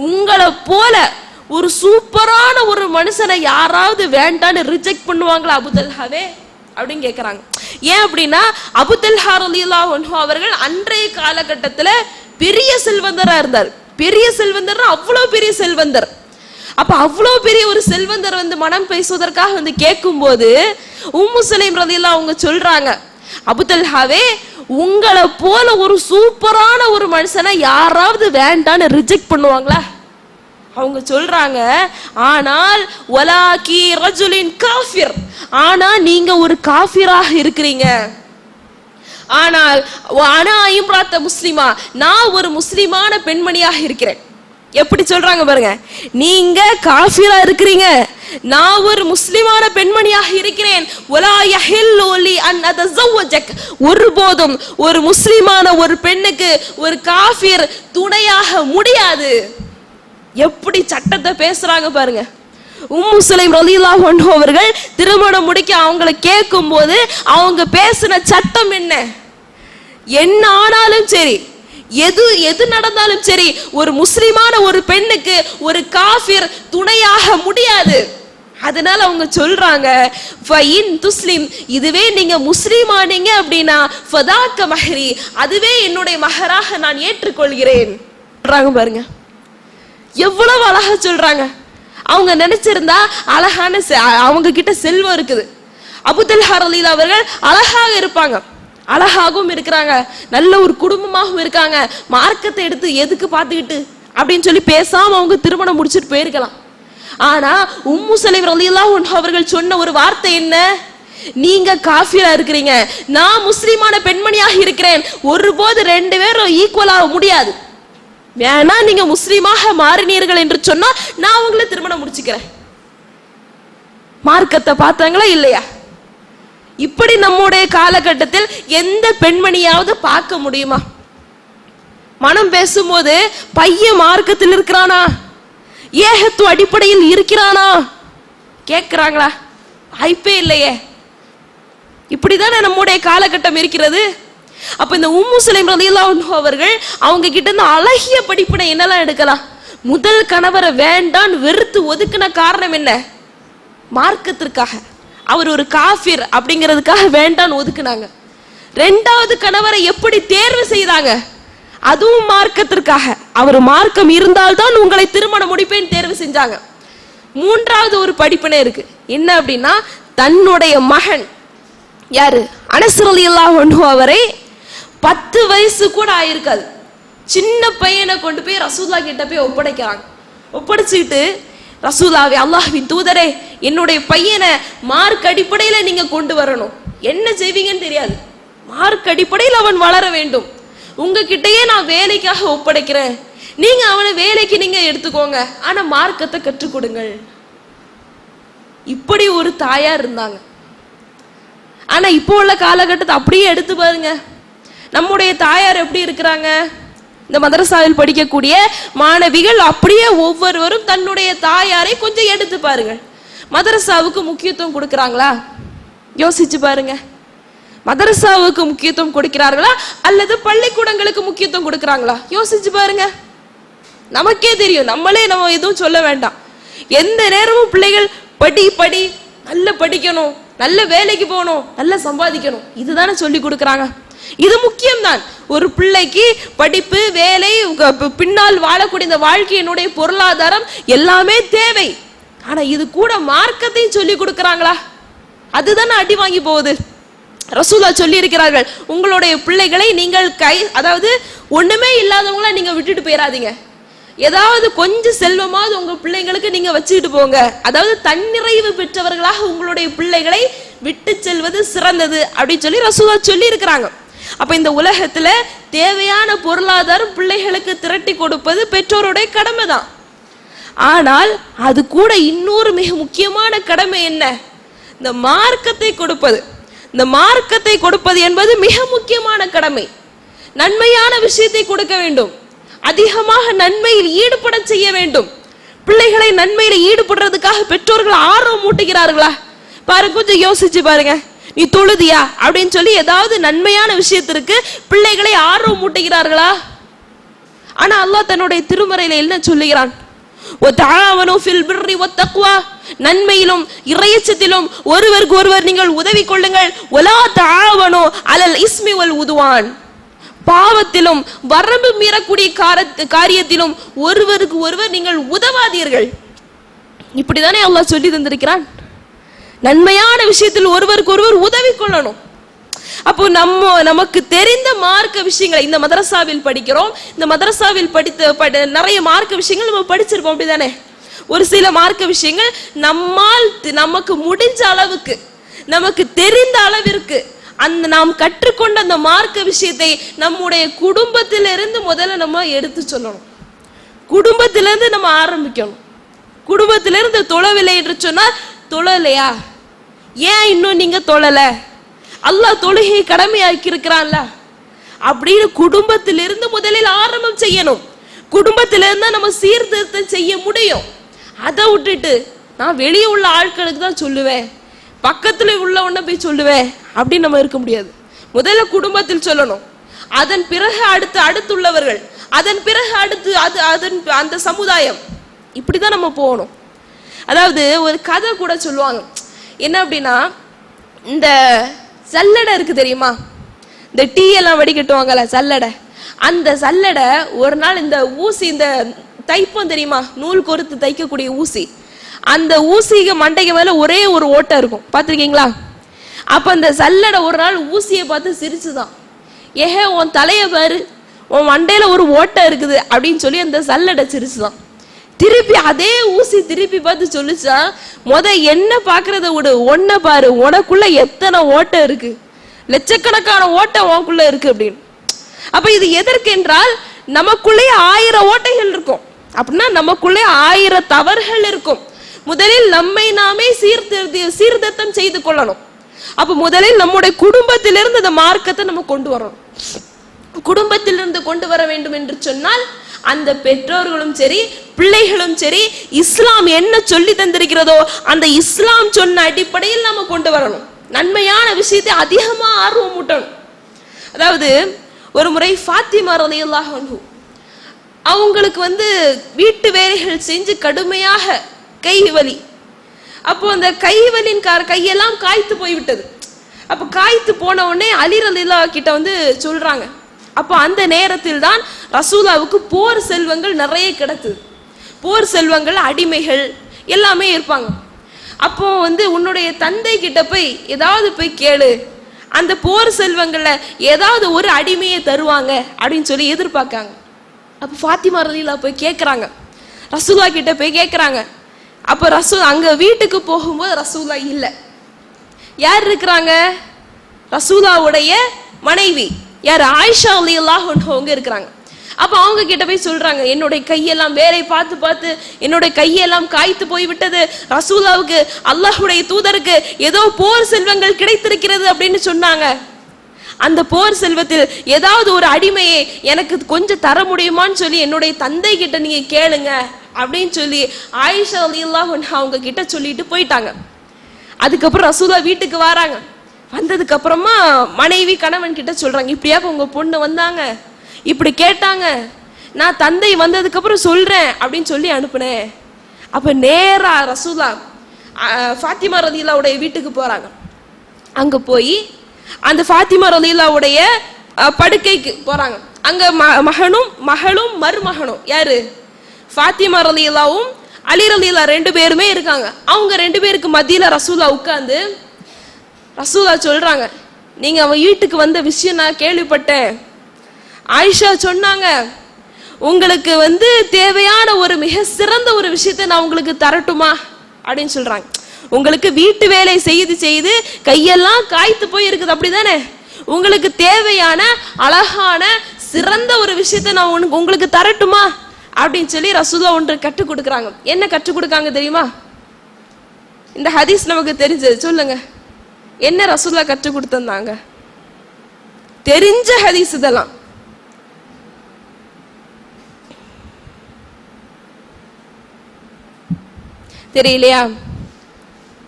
உங்களை போல ஒரு சூப்பரான ஒரு மனுஷனை யாராவது வேண்டான்னு ரிஜெக்ட் பண்ணுவாங்களா அபு தல்ஹாவே அப்படின்னு கேட்கிறாங்க. ஏன் அப்படின்னா அபு தல்ஹா ரலியல்லாஹு அன்ஹு அவர்கள் அன்றைய காலகட்டத்துல பெரிய செல்வந்தரா இருந்தார். பெரிய செல்வந்தர், அவ்வளவு பெரிய செல்வந்தர். அப்ப அவ்வளவு பெரிய ஒரு செல்வந்தர் மனம் பேசுவதற்காக கேட்கும் போது உம்மு சுலைம் ரலியல்லாஹு அவங்க சொல்றாங்க, அபு தல்ஹாவே உங்களை போல ஒரு சூப்பரான ஒரு மனுஷனை யாராவது வேண்டான்னு ரிஜெக்ட் பண்ணுவாங்களா? அவங்க சொல்றாங்க, ஆனால் வலாகி ரஜுலின் காஃபிர், ஆனா நீங்க ஒரு காஃபிராக இருக்கிறீங்க. ஆனால் அனா இம்ராத்த முஸ்லிமா, நான் ஒரு முஸ்லிமான பெண்மணியாக இருக்கிறேன். எப்படி சொல்றாங்க பாருங்க, நீங்க காஃபிரா இருக்கிறீங்க, நான் ஒரு முஸ்லிமான பெண்மணியாக இருக்கிறேன். வலா யஹில்லு லி அன் அதஸவ்வஜக், ஒருபோதும் ஒரு முஸ்லிமான ஒரு பெண்ணுக்கு ஒரு காஃபிர் துணையாக முடியாது. எப்படி சட்டத்தை பேசுறாங்க பாருங்க. உம்மு சுலைம் ரலியல்லாஹு அன்ஹு அவர்கள் திருமணம் முடிக்க அவங்களை கேட்கும் போது அவங்க பேசின சட்டம் என்ன ஆனாலும் சரி, எது நடந்தாலும் சரி, ஒரு முஸ்லிமான ஒரு பெண்ணுக்கு ஒரு காஃபிர் துணையாக முடியாது. அதனால அவங்க சொல்றாங்க, ஃபஇன் துஸ்லிம், இதுவே நீங்க முஸ்லிமானீங்க அப்படின்னா ஃபதாக்க மஹ்ரி, அதுவே என்னுடைய மஹராக நான் ஏற்றுக்கொள்கிறேன் சொல்றாங்க பாருங்க. எவ்வளவு அழகா சொல்றாங்க. அவங்க நினைச்சிருந்தா அழகான அவங்க கிட்ட செல்வம் இருக்குது. அபு தல்ஹா ரலியல்லாஹு அவர்கள் அழகாக இருப்பாங்க, அழகாகவும் இருக்கிறாங்க, நல்ல ஒரு குடும்பமாகவும் இருக்காங்க. மார்க்கத்தை எடுத்து எதுக்கு பார்த்துக்கிட்டு அப்படின்னு சொல்லி பேசாம அவங்க திருமணம் முடிச்சுட்டு போயிருக்கலாம். ஆனா உம்மு சுலைம் ரலியல்லாஹு அன்ஹு அவர்கள் சொன்ன ஒரு வார்த்தை என்ன? நீங்க காஃபிரா இருக்கிறீங்க, நான் முஸ்லிமான பெண்மணியாக இருக்கிறேன், ஒருபோது ரெண்டு பேரும் ஈக்குவலாக முடியாது. வேணா நீங்க முஸ்லிமாக மாறினீர்கள் என்று சொன்னா நான் உங்களை திருமணம் முடிச்சுக்கிறேன். மார்க்கத்தை பார்த்தாங்களா இல்லையா? இப்படி நம்முடைய காலகட்டத்தில் எந்த பெண்மணியாவது பார்க்க முடியுமா? மனம் பேசும்போது பையன் மார்க்கத்தில் இருக்கிறானா, ஏகத்துவ அடிப்படையில் இருக்கிறானா கேட்கிறாங்களா? வாய்ப்பே இல்லையே. இப்படிதானே நம்முடைய காலகட்டம் இருக்கிறது. அப்ப இந்த உம்மு சுலைம் ரலியல்லாஹு அன்ஹு அவர்கள் அவங்க கிட்ட இருந்து அழகிய படிப்பினை என்னெல்லாம் எடுக்கலாம்? முதல் கணவரை வேண்டான் வெறுத்து ஒதுக்கின காரணம் என்ன? மார்க்கத்திற்காக. அவர் ஒரு காஃபிர் அப்படிங்கிறதுக்காக வேண்டான் ஒதுக்குனாங்க. ரெண்டாவது கணவரை எப்படி தேர்வு செய்தாங்க? அதுவும் மார்க்கத்திற்காக. அவர் மார்க்கம் இருந்தால்தான் உங்களை திருமணம் முடிப்பேன் தேர்வு செஞ்சாங்க. மூன்றாவது ஒரு படிப்பினை இருக்கு. என்ன அப்படின்னா, தன்னுடைய மகன் யாரு, அனஸ் ரலியல்லாஹு அன்ஹு அவரை 10 வயசு கூட ஆயிருக்காது, சின்ன பையனை கொண்டு போய் ரசூலுல்லாஹ் கிட்ட போய் ஒப்படைக்கிறாங்க. ஒப்படைச்சிட்டு, ரசூலுல்லாஹ்வே, அல்லாஹ்வின் தூதரே, என்னுடைய பையனை மார்க் அடிப்படையில நீங்க கொண்டு வரணும். என்ன செய்வீங்கன்னு தெரியாது, மார்க் அடிப்படையில் அவன் வளர வேண்டும். உங்ககிட்டயே நான் வேலைக்காக ஒப்படைக்கிறேன், நீங்க அவனை வேலைக்கு நீங்க எடுத்துக்கோங்க, ஆனா மார்க்கத்தை கற்றுக் கொடுங்கள். இப்படி ஒரு தாயார் இருந்தாங்க. ஆனா இப்போ உள்ள காலகட்டத்தை அப்படியே எடுத்து பாருங்க, நம்முடைய தாயார் எப்படி இருக்கிறாங்க? இந்த மதரசாவில் படிக்கக்கூடிய மாணவிகள் அப்படியே ஒவ்வொருவரும் தன்னுடைய தாயாரை கொஞ்சம் எடுத்து பாருங்க. மதரசாவுக்கு முக்கியத்துவம் கொடுக்கறாங்களா? யோசிச்சு பாருங்க. மதரசாவுக்கு முக்கியத்துவம் கொடுக்கிறார்களா அல்லது பள்ளிக்கூடங்களுக்கு முக்கியத்துவம் கொடுக்கறாங்களா? யோசிச்சு பாருங்க. நமக்கே தெரியும், நம்மளே நம்ம எதுவும் சொல்ல வேண்டாம். எந்த நேரமும் பிள்ளைகள் படி படி, நல்ல படிக்கணும், நல்ல வேலைக்கு போகணும், நல்ல சம்பாதிக்கணும், இதுதானே சொல்லி கொடுக்கறாங்க. இது முக்கியம்தான். ஒரு பிள்ளைக்கு படிப்பு, வேலை, பின்னால் வாழக்கூடிய இந்த வாழ்க்கையினுடைய பொருளாதாரம் எல்லாமே தேவை. ஆனா இது கூட மார்க்கத்தையும் சொல்லி கொடுக்கறாங்களா? அதுதானே அடி வாங்கி போகுது. ரசூலா சொல்லி இருக்கிறார்கள், உங்களுடைய பிள்ளைகளை நீங்கள் அதாவது ஒண்ணுமே இல்லாதவங்கள நீங்க விட்டுட்டு போயிடாதீங்க. ஏதாவது கொஞ்சம் செல்வமாவது உங்க பிள்ளைங்களுக்கு நீங்க வச்சுக்கிட்டு போங்க. அதாவது தன்னிறைவு பெற்றவர்களாக உங்களுடைய பிள்ளைகளை விட்டு செல்வது சிறந்தது அப்படின்னு சொல்லி ரசூலா சொல்லி இருக்கிறாங்க. அப்ப இந்த உலகத்துல தேவையான பொருளாதாரம் பிள்ளைகளுக்கு திரட்டி கொடுப்பது பெற்றோருடைய கடமை தான். ஆனால் அது கூட இன்னொரு மிக முக்கியமான கடமை என்ன? இந்த மார்க்கத்தை கொடுப்பது. இந்த மார்க்கத்தை கொடுப்பது என்பது மிக முக்கியமான கடமை. நன்மையான விஷயத்தை கொடுக்க வேண்டும், அதிகமாக நன்மையில் ஈடுபட செய்ய வேண்டும். பிள்ளைகளை நன்மையில ஈடுபடுறதுக்காக பெற்றோர்கள் ஆர்வம் மூட்டுகிறார்களா? பாருங்க, கொஞ்சம் யோசிச்சு பாருங்க. நீ தொழுதியா அப்படின்னு சொல்லி ஏதாவது நன்மையான விஷயத்திற்கு பிள்ளைகளை ஆர்வம் மூட்டுகிறார்களா? ஆனா அல்லாஹ் தன்னுடைய திருமறையில என்ன சொல்லுகிறான்? நன்மையிலும் இறையச்சத்திலும் ஒருவருக்கு ஒருவர் நீங்கள் உதவி கொள்ளுங்கள். பாவத்திலும் வரம்பு மீறக்கூடிய காரியத்திலும் ஒருவருக்கு ஒருவர் நீங்கள் உதவாதீர்கள். இப்படிதானே அல்லாஹ் சொல்லி தந்திருக்கிறான். நன்மையான விஷயத்தில் ஒருவருக்கு ஒருவர் உதவி கொள்ளணும். அப்போ நமக்கு தெரிந்த மார்க்க விஷயங்களை இந்த மதரசாவில் படிக்கிறோம். இந்த மதரசாவில் படித்த நிறைய மார்க்க விஷயங்கள் நம்ம படிச்சிருப்போம், அப்படிதானே? ஒரு சில மார்க்க விஷயங்கள் நமக்கு முடிஞ்ச அளவுக்கு, நமக்கு தெரிந்த அளவிற்கு நாம் கற்றுக்கொண்ட அந்த மார்க்க விஷயத்தை நம்முடைய குடும்பத்திலிருந்து முதல்ல நம்ம எடுத்து சொல்லணும். குடும்பத்திலிருந்து நம்ம ஆரம்பிக்கணும். குடும்பத்திலிருந்து தொழவில்லை என்று சொன்னால், தொழலையா, ஏன் இன்னும் நீங்க தொழல, அல்லாஹ் தொழுகையை கடமையாக்கி இருக்கிறான்ல அப்படின்னு குடும்பத்திலிருந்து முதலில் ஆரம்பம் செய்யணும். குடும்பத்திலிருந்து நம்ம சீர்திருத்தம் செய்ய முடியும். அதை விட்டுட்டு நான் வெளியே உள்ள ஆட்களுக்கு தான் சொல்லுவேன், பக்கத்துல உள்ளவன போய் சொல்லுவேன் அப்படின்னு நம்ம இருக்க முடியாது. முதல்ல குடும்பத்தில் சொல்லணும், அதன் பிறகு அடுத்துள்ளவர்கள், அதன் பிறகு அந்த சமுதாயம். இப்படிதான் நம்ம போகணும். அதாவது ஒரு கதை கூட சொல்லுவாங்க. என்ன அப்படின்னா, இந்த சல்லடை இருக்கு தெரியுமா? இந்த டீ எல்லாம் வடிகட்டுவாங்கல்ல, சல்லடை. அந்த சல்லடை ஒரு நாள் இந்த ஊசி, இந்த தைப்பம் தெரியுமா, நூல் கோர்த்து தைக்கக்கூடிய ஊசி, அந்த ஊசிக்கு மண்டைக்கு மேல ஒரே ஒரு ஓட்டை இருக்கும், பார்த்துருக்கீங்களா? அப்ப அந்த சல்லடை ஒரு நாள் ஊசியை பார்த்து சிரிச்சுதான், ஏஹே உன் தலைய பாரு, உன் மண்டையில ஒரு ஓட்டை இருக்குது அப்படின்னு சொல்லி அந்த சல்லடை சிரிச்சுதான். திருப்பி அதே ஊசி திருப்பி பார்த்து சொல்லிச்சா, என்ன பாக்குறத விடு, ஒன்ன பாரு, உனக்குள்ள எத்தனை ஓட்டை இருக்கு, லட்சக்கணக்கான ஓட்டை உனக்குள்ள இருக்கு அப்படின்னு. அப்ப இது எதற்கு என்றால், நமக்குள்ளே 1000 ஓட்டைகள் இருக்கும் அப்படின்னா நமக்குள்ளே 1000 தவறுகள் இருக்கும். முதலில் நம்மை நாமே சீர்திருத்தம் செய்து கொள்ளணும். அப்ப முதலில் நம்முடைய குடும்பத்திலிருந்து இந்த மார்க்கத்தை நம்ம கொண்டு வரணும். குடும்பத்திலிருந்து கொண்டு வர வேண்டும் என்று சொன்னால், அந்த பெற்றோர்களும் சரி பிள்ளைகளும் சரி இஸ்லாம் என்ன சொல்லி தந்திருக்கிறதோ அந்த இஸ்லாம் சொன்ன அடிப்படையில் நம்ம கொண்டு வரணும். நன்மையான விஷயத்தை அதிகமா ஆர்வம் மூட்டணும். அதாவது ஒரு முறை ஃபாத்திமா ரலியல்லாஹு அன்ஹு அவங்களுக்கு வீட்டு வேலைகள் செஞ்சு கடுமையாக கை வலி. அப்போ அந்த கைவலின் கையெல்லாம் காய்த்து போய்விட்டது. அப்போ காய்த்து போன உடனே அலி ரலியல்லாஹு கிட்ட சொல்றாங்க. அப்போ அந்த நேரத்தில் தான் ரசூலாவுக்கு போர் செல்வங்கள் நிறைய கிடைத்தது. போர் செல்வங்கள், அடிமைகள் எல்லாமே இருப்பாங்க. அப்போ உன்னுடைய தந்தை கிட்ட போய் ஏதாவது போய் கேளு, அந்த போர் செல்வங்கள்ல ஏதாவது ஒரு அடிமையை தருவாங்க அப்படின்னு சொல்லி எதிர்பார்க்காங்க. அப்போ ஃபாத்திமா ரலியல்லாஹு போய் கேட்குறாங்க, ரசூலா கிட்ட போய் கேட்குறாங்க. அப்போ அங்க வீட்டுக்கு போகும்போது ரசூலா இல்லை. யார் இருக்கிறாங்க? ரசூலாவுடைய மனைவி யார்? ஆயிஷா ரலியல்லாஹு அன்ஹா இருக்கிறாங்க. அப்ப அவங்க கிட்ட போய் சொல்றாங்க, என்னுடைய கையெல்லாம் வேலை பார்த்து பார்த்து என்னுடைய கையெல்லாம் காய்த்து போய் விட்டது, ரசூலாவுக்கு அல்லாஹ்வுடைய தூதருக்கு ஏதோ போர் செல்வங்கள் கிடைத்திருக்கிறது அப்படின்னு சொன்னாங்க. அந்த போர் செல்வத்தில் ஏதாவது ஒரு அடிமையை எனக்கு கொஞ்சம் தர முடியுமான்னு சொல்லி என்னுடைய தந்தை கிட்ட நீங்க கேளுங்க அப்படின்னு சொல்லி ஆயிஷா ரலியல்லாஹு அன்ஹா அவங்க கிட்ட சொல்லிட்டு போயிட்டாங்க. அதுக்கப்புறம் ரசூலா வீட்டுக்கு வராங்க. வந்ததுக்கு அப்புறமா மனைவி கணவன் கிட்ட சொல்றாங்க, இப்படியா உங்க பொண்ணு வந்தாங்க, இப்படி கேட்டாங்க, நான் தந்தை வந்ததுக்கு அப்புறம் சொல்றேன் அப்படின்னு சொல்லி அனுப்புனேன். அப்ப நேரா ரசூலா ஃபாத்திமா ரலியல்லாஹுடைய வீட்டுக்கு போறாங்க. அங்க போய் அந்த ஃபாத்திமா ரலியல்லாஹுடைய படுக்கைக்கு போறாங்க. அங்க மகளும் மருமகனும் யாரு, ஃபாத்திமா ரலியல்லாஹும் அலி ரலியல்லாஹு ரெண்டு பேருமே இருக்காங்க. அவங்க ரெண்டு பேருக்கு மத்தியில ரசூலா உட்கார்ந்து ரசூலா சொல்றாங்க, நீங்க அவன் வீட்டுக்கு வந்த விஷயம் நான் கேள்விப்பட்டேன். ஆயிஷா சொன்னாங்க, உங்களுக்கு தேவையான ஒரு மிக சிறந்த ஒரு விஷயத்தை நான் உங்களுக்கு தரட்டுமா அப்படின்னு சொல்றாங்க. உங்களுக்கு வீட்டு வேலை செய்து செய்து கையெல்லாம் காய்த்து போய் இருக்குது அப்படிதானே, உங்களுக்கு தேவையான அழகான சிறந்த ஒரு விஷயத்தை நான் உங்களுக்கு தரட்டுமா அப்படின்னு சொல்லி ரசூலா ஒன்று கற்றுக் கொடுக்குறாங்க. என்ன கற்றுக் கொடுக்காங்க தெரியுமா? இந்த ஹதீஸ் நமக்கு தெரிஞ்சது, சொல்லுங்க என்ன ரசூலா கற்றுக் கொடுத்திருந்தாங்க? தெரிஞ்ச ஹதீஸ் இதெல்லாம். தெரியலையா?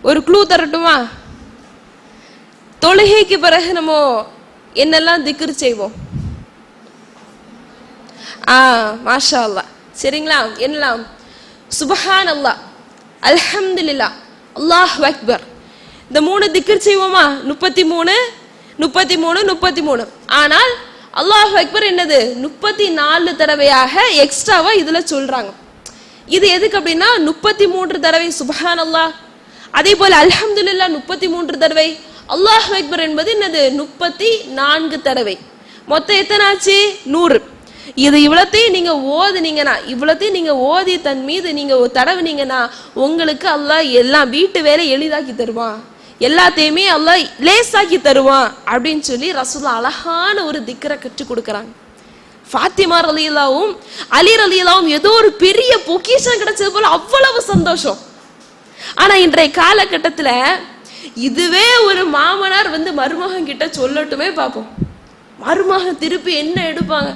ஒரு க்ளூ தரட்டுமா? தொழுகைக்கு பிறகு நம்ம என்னெல்லாம் திக்ர் செய்வோம்? மாஷா அல்லாஹ், சரிங்களா? என்னலாம்? சுப்ஹான் அல்லாஹ், அல்ஹம்துலில்லாஹ், அல்லாஹு அக்பர். இந்த 3 திக்ர் செய்வோமா? 33 33 33. ஆனால் அல்லாஹு அக்பர் என்னது 34 தடவையாக எக்ஸ்ட்ராவா இதுல சொல்றாங்க. இது எதுக்கு அப்படின்னா 33 தடவை சுப்ஹான் அல்லாஹ், அதே போல அல்ஹம்துலில்லாஹ் 33 தடவை, அல்லாஹு அக்பர் என்பது என்னது 34 தடவை. மொத்தம் எத்தனை ஆச்சு? 100. இது இவ்வளத்தையும் நீங்க ஓதுனீங்கன்னா, இவ்வளத்தையும் நீங்க ஓதி தன் மீது நீங்க தடவுனீங்கன்னா உங்களுக்கு அல்லாஹ் எல்லாம் வீட்டு வேலை எளிதாக்கி தருவான், எல்லாத்தையுமே அல்லாஹ் லேசாக்கி தருவான் அப்படின்னு சொல்லி ரசூலுல்லாஹ் அழகான ஒரு திக்ரை கற்றுக் கொடுக்குறாங்க. ஃபாத்திமா ரலியல்லாஹும் அலி ரலியல்லாஹும் ஏதோ ஒரு பெரிய பொக்கிஷம் கிடைச்சது போல அவ்வளவு சந்தோஷம். ஆனா இன்றைய காலகட்டத்துல இதுவே ஒரு மாமனார் மருமகன் கிட்ட சொல்லட்டுமே பார்ப்போம், மருமகன் திருப்பி என்ன எடுப்பாங்க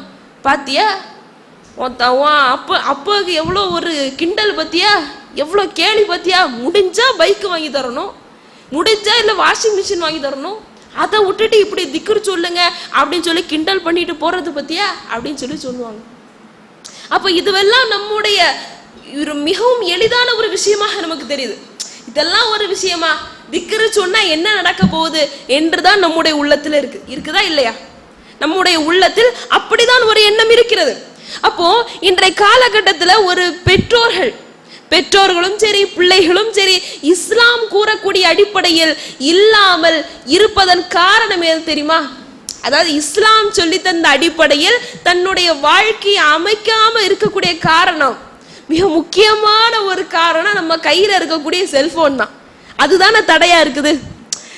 பாத்தியா, அப்பாவுக்கு எவ்வளோ ஒரு கிண்டல் பத்தியா, எவ்வளோ கேலி பத்தியா, முடிஞ்சா பைக் வாங்கி தரணும், முடிஞ்சா இல்லை வாஷிங் மிஷின் வாங்கி தரணும், அதை விட்டுட்டு இப்படி திக்ர் சொல்லுங்க அப்படின்னு சொல்லி கிண்டல் பண்ணிட்டு போறது பத்தியா அப்படின்னு சொல்லி சொல்லுவாங்க. அப்ப இதுவெல்லாம் நம்முடைய மிகவும் எளிதான ஒரு விஷயமாக நமக்கு தெரியுது. இதெல்லாம் ஒரு விஷயமா? திக்ர் சொன்னா என்ன நடக்க போகுது என்றுதான் நம்முடைய உள்ளத்துல இருக்குதா இல்லையா? நம்முடைய உள்ளத்தில் அப்படிதான் ஒரு எண்ணம் இருக்கிறது. அப்போ இன்றைய காலகட்டத்துல ஒரு பெற்றோர்களும் சரி பிள்ளைகளும் சரி இஸ்லாம் கூறக்கூடிய அடிப்படையில் இல்லாமல் இருப்பதன் காரணம் எது தெரியுமா? அதாவது இஸ்லாம் சொல்லி தந்த அடிப்படையில் தன்னுடைய வாழ்க்கையை அமைக்காம இருக்கக்கூடிய காரணம், மிக முக்கியமான ஒரு காரணம் நம்ம கையில இருக்கக்கூடிய செல்போன் தான். அதுதானே தடையா இருக்குது.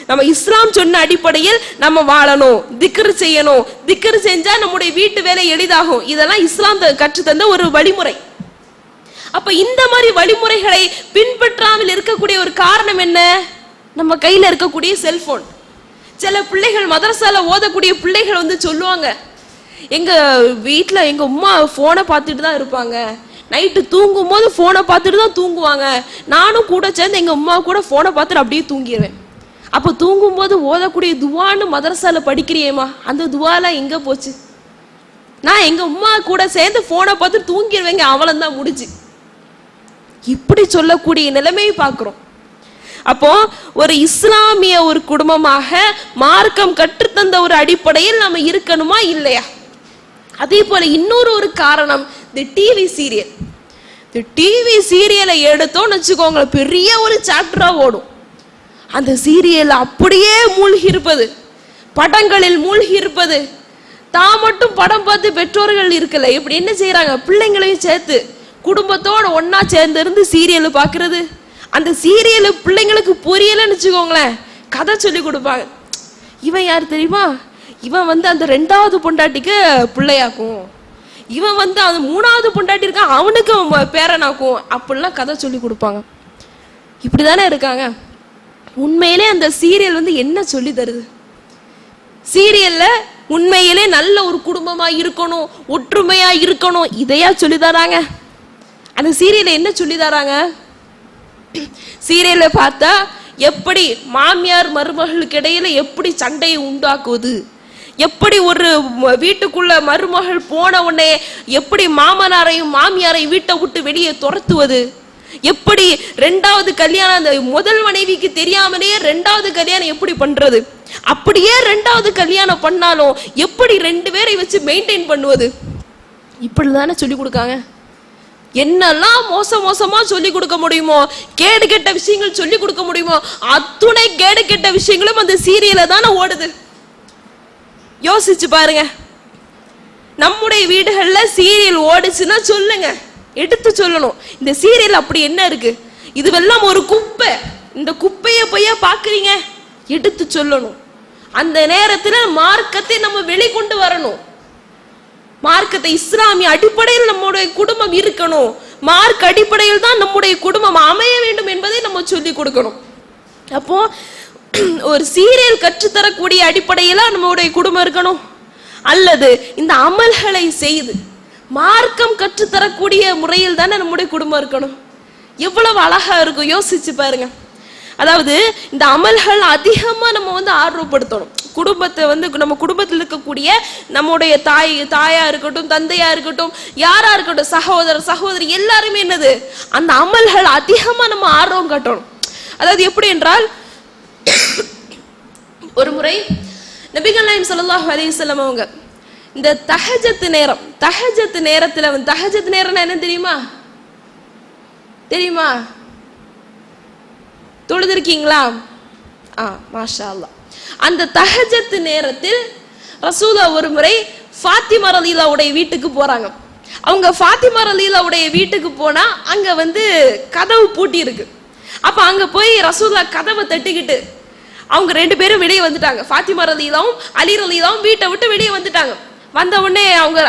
நம்ம இஸ்லாம் சொன்ன அடிப்படையில் நம்ம வாழணும், திக்ர் செய்யணும், திக்ர் செஞ்சா நம்முடைய வீட்டு வேலை எளிதாகும். இதெல்லாம் இஸ்லாம் கற்றுத்தந்த ஒரு வழிமுறை. அப்ப இந்த மாதிரி வழிமுறைகளை பின்பற்றாமல் இருக்கக்கூடிய ஒரு காரணம் என்ன? நம்ம கையில இருக்கக்கூடிய செல்போன். சில பிள்ளைகள் மதரசால ஓதக்கூடிய பிள்ளைகள் சொல்லுவாங்க, எங்க வீட்டுல எங்க அம்மா போனை பார்த்துட்டு தான் இருப்பாங்க, நைட்டு தூங்கும் போது போனை பார்த்துட்டு தான் தூங்குவாங்க, நானும் கூட சேர்ந்து எங்க அம்மா கூட போனை பார்த்துட்டு அப்படியே தூங்கிடுவேன். அப்ப தூங்கும் போது ஓதக்கூடிய துவான்னு மதரசால படிக்கிறியேமா, அந்த துவாலாம் எங்க போச்சு? நான் எங்க அம்மா கூட சேர்ந்து போனை பார்த்து தூங்கிடுவேங்க, அவளந்தான் முடிச்சு. இப்படி சொல்லக்கூடிய நிலைமையை பார்க்கிறோம். அப்போ ஒரு இஸ்லாமிய ஒரு குடும்பமாக மார்க்கம் கற்றுத்தந்த ஒரு அடிப்படையில் நம்ம இருக்கணுமா இல்லையா? அதே போல இன்னொரு ஒரு காரணம், இந்த டிவி சீரியல். இந்த டிவி சீரியலை எடுத்தோம்னு வச்சுக்கோங்க, பெரிய ஒரு சாப்டரா ஓடும். அந்த சீரியல் அப்படியே மூழ்கி இருப்பது, படங்களில் மூழ்கி இருப்பது. தான் மட்டும் படம் பார்த்து பெற்றோர்கள் இருக்கல, இப்படி என்ன செய்யறாங்க, பிள்ளைங்களையும் சேர்த்து குடும்பத்தோட ஒன்னா சேர்ந்து இருந்து சீரியல் பாக்குறது. அந்த சீரியல் பிள்ளைங்களுக்கு புரியலன்னு வச்சுக்கோங்களேன், கதை சொல்லி கொடுப்பாங்க. இவன் யார் தெரியுமா? இவன் அந்த 2வது பொண்டாட்டிக்கு பிள்ளையாக்கும், இவன் வந்து அது 3வது பொண்டாட்டி இருக்கான், அவனுக்கு பேரனாக்கும் அப்படிலாம் கதை சொல்லி கொடுப்பாங்க. இப்படிதானே இருக்காங்க. உண்மையிலே அந்த சீரியல் வந்து என்ன சொல்லி தருது? சீரியல்ல உண்மையிலே நல்ல ஒரு குடும்பமா இருக்கணும், ஒற்றுமையா இருக்கணும், இதையா சொல்லி தராங்க? அந்த சீரியல்ல என்ன சொல்லி தராங்க? சீரியல்ல பார்த்தா எப்படி மாமியார் மருமகளுக்கு இடையில எப்படி சண்டையை உண்டாக்குவது, எப்படி ஒரு வீட்டுக்குள்ள மருமகள் போன உடனே எப்படி மாமனாரையும் மாமியாரையும் வீட்டை விட்டு வெளியே துரத்துவது, எப்படி 2வது கல்யாணம் அந்த முதல் மனைவிக்கு தெரியாமலேயே 2வது கல்யாணம் எப்படி பண்றது, அப்படியே 2வது கல்யாணம் பண்ணாலும் எப்படி 2 பேரை வச்சு மெயின்டைன் பண்ணுவது, இப்படிதானே சொல்லி கொடுக்காங்க. என்னெல்லாம் மோசமா சொல்லி கொடுக்க முடியுமோ, கேடு கெட்ட விஷயங்கள் சொல்லி கொடுக்க முடியுமோ, அத்துணை கேடு கெட்ட விஷயங்களும் அந்த சீரியல்ல தானே ஓடுது. யோசிச்சு பாருங்க. நம்முடைய வீடுகள்ல சீரியல் ஓடுச்சுன்னா சொல்லுங்க, எடுத்து சொல்லணும். இந்த சீரியல் அப்படி என்ன இருக்கு? இதுவெல்லாம் ஒரு குப்பை, இந்த குப்பைய போய் பாக்குறீங்க, எடுத்து சொல்லணும். அந்த நேரத்துல மார்க்கத்தை நம்ம வெளிக்கொண்டு வரணும். மார்க்கத்தை இஸ்லாமிய அடிப்படையில் நம்முடைய குடும்பம் இருக்கணும், மார்க் அடிப்படையில் தான் நம்முடைய குடும்பம் அமைய வேண்டும் என்பதை நம்ம சொல்லி கொடுக்கணும். அப்போ ஒரு சீரியல் கற்றுத்தரக்கூடிய அடிப்படையில நம்முடைய குடும்பம் இருக்கணும், அல்லது இந்த அமல்களை செய்து மார்க்கம் கற்றுத்தரக்கூடிய முறையில் தானே நம்முடைய குடும்பம் இருக்கணும். எவ்வளவு அழகா இருக்கும், யோசிச்சு பாருங்க. அதாவது இந்த அமல்கள் அதிகமா நம்ம வந்து ஆர்வப்படுத்தணும். குடும்பத்தை வந்து நம்ம குடும்பத்தில் இருக்கக்கூடிய நம்முடைய தாயா இருக்கட்டும், தந்தையா இருக்கட்டும், யாரா இருக்கட்டும், சகோதரர் சகோதரி எல்லாருமே என்னது அந்த அமல்கள் அதிகமா நம்ம ஆர்வம் காட்டணும். அதாவது எப்படி என்றால், ஒரு முறை நபிகள் நாயகம் ஸல்லல்லாஹு அலைஹி வஸல்லம் அவங்க இந்த தஹஜ்ஜத் நேரத்துல தஹஜ்ஜத் நேரம்னா என்ன தெரியுமா? தொழுதிருக்கீங்களா? மாஷா அல்லாஹ். அந்த தஹஜ்ஜத் நேரத்தில் ரசூலா ஒரு முறை ஃபாத்திமா ரலியல்லாஹுடைய வீட்டுக்கு போறாங்க. அவங்க ஃபாத்திமா ரலியல்லாஹுடைய வீட்டுக்கு போனா அங்க வந்து கதவு பூட்டி இருக்கு. அப்ப அங்க போய் ரசூலா கதவை தட்டிக்கிட்டு அவங்க 2 பேரும் வெளியே வந்துட்டாங்க. ஃபாத்திமா ரலியல்லாஹும் அலி ரலியல்லாஹும் வீட்டை விட்டு வெளியே வந்துட்டாங்க. வந்த உடனே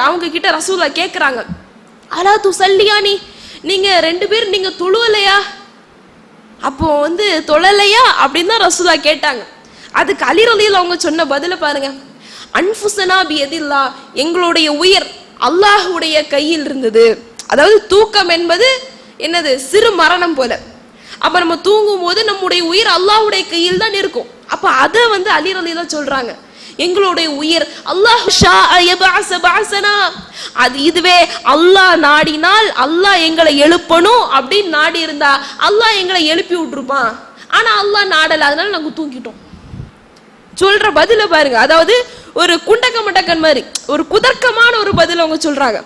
அவங்க கிட்ட ரசூலா கேக்குறாங்க, அலா துஸல்லியானி, நீங்க 2 பேரும் நீங்க தொழுவலையா? அப்போ வந்து தொழலையா அப்படின்னு தான் ரசூலா கேட்டாங்க. அதுக்கு அலி ரலியல்லாஹு அவங்க சொன்ன பதில பாருங்க, அன்ஃபுஸனா பியதில்லாஹ், எங்களுடைய உயிர் அல்லாஹ்வுடைய கையில் இருந்தது. அதாவது தூக்கம் என்பது என்னது? சிறு மரணம் போல. அப்ப நம்ம தூங்கும் போது நம்முடைய உயிர் அல்லாஹ்வுடைய கையில் தான் இருக்கும். அப்ப அத வந்து அலி ரலியல்லாஹு சொல்றாங்க, எங்களுடைய உயிர் அல்லாஹ் ஷாஅ யபஅஸ பஅஸனா, அது இதுவே அல்லாஹ் நாடினால் அல்லாஹ் எங்களை எழுப்பணும் அப்படின்னு நாடி இருந்தா அல்லாஹ் எங்களை எழுப்பி விட்டுருப்பான். ஆனா அல்லாஹ் நாடல, அதனால நாங்க தூங்கிட்டோம். சொல்ற பதில பாருங்க. அதாவது ஒரு குண்டக்க மண்டக்கன் மாதிரி ஒரு குதர்க்கமான ஒரு பதில் அவங்க சொல்றாங்க.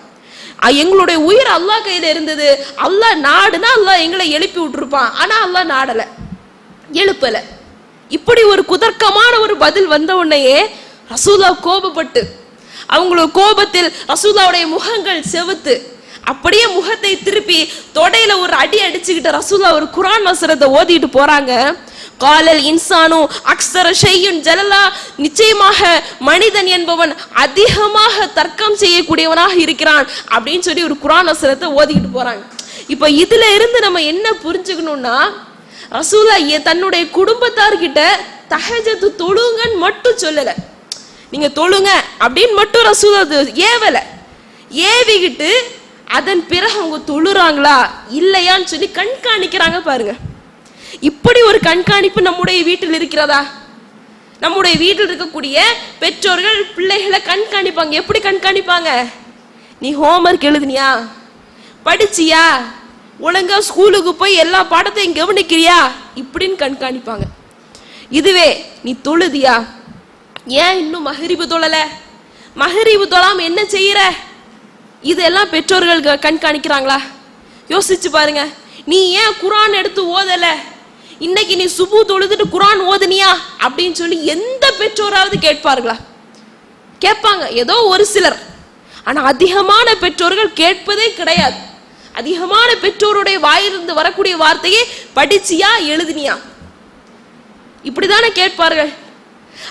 எங்களுடைய உயிர் அல்லாஹ் கையில இருந்தது, அல்லாஹ் நாடுனா அல்லாஹ் எங்களை எழுப்பி விட்டுருப்பான், ஆனா அல்லாஹ் நாடல, எழுப்பல. இப்படி ஒரு குதர்க்கமான ஒரு பதில் வந்த உடனேயே ரசூலா கோபப்பட்டு, அவங்களோட கோபத்தில் ரசூலாவுடைய முகங்கள் செவுத்து, அப்படியே முகத்தை திருப்பி தொடையில ஒரு அடி அடிச்சுக்கிட்டு ரசூலா ஒரு குர்ஆன் வசனத்தை ஓதிட்டு போறாங்க. காலல் இன்சானு அக்ஸர ஷையுன் ஜலலா, நிச்சயமாக மனிதன் என்பவன் அதிகமாக தர்க்கம் செய்யக்கூடியவனாக இருக்கிறான் அப்படின்னு சொல்லி ஒரு குர்ஆன் வசனத்தை ஓதிக்கிட்டு போறாங்க. இப்ப இதுல இருந்து நம்ம என்ன புரிஞ்சுக்கணும்னா, ரசூலா தன்னுடைய குடும்பத்தார்கிட்ட தஹஜ்ஜத் தொழுங்கன்னு மட்டும் சொல்லல, நீங்க தொழுங்க அப்படின்னு மட்டும் ரசூலா ஏவல. ஏவிக்கிட்டு அதன் பிறகு அவங்க தொழுறாங்களா இல்லையான்னு சொல்லி கண்காணிக்கிறாங்க பாருங்க. இப்படி ஒரு கண்காணிப்பு நம்முடைய வீட்டில் இருக்கிறதா? நம்முடைய வீட்டில் இருக்கக்கூடிய பெற்றோர்கள் பிள்ளைகளை கண்காணிப்பாங்க. எப்படி கண்காணிப்பாங்க? நீ ஹோம்வொர்க் எழுதுனியா, படிச்சியா, ஒழுங்கா ஸ்கூலுக்கு போய் எல்லா பாடத்தையும் கவனிக்கிறியா, இப்படின்னு கண்காணிப்பாங்க. இதுவே நீ தொழுதியா, ஏன் இன்னும் மஹ்ரிபு தொழல, மஹ்ரிபு தொழாம என்ன செய்யற, இதெல்லாம் பெற்றோர்கள் கண்காணிக்கிறாங்களா? யோசிச்சு பாருங்க. நீ ஏன் குர்ஆன் எடுத்து ஓதல, இன்னைக்கு நீ சுபு தொழுதுட்டு குர்ஆன் ஓதுனியா அப்படின்னு சொல்லி எந்த பெற்றோராவது கேட்பார்களா? கேட்பாங்க ஏதோ ஒரு சிலர். ஆனா அதிகமான பெற்றோர்கள் கேட்பதே கிடையாது. அதிகமான பெற்றோருடைய வாயிலிருந்து வரக்கூடிய வார்த்தையே படிச்சியா எழுதினியா, இப்படிதானே கேட்பார்கள்.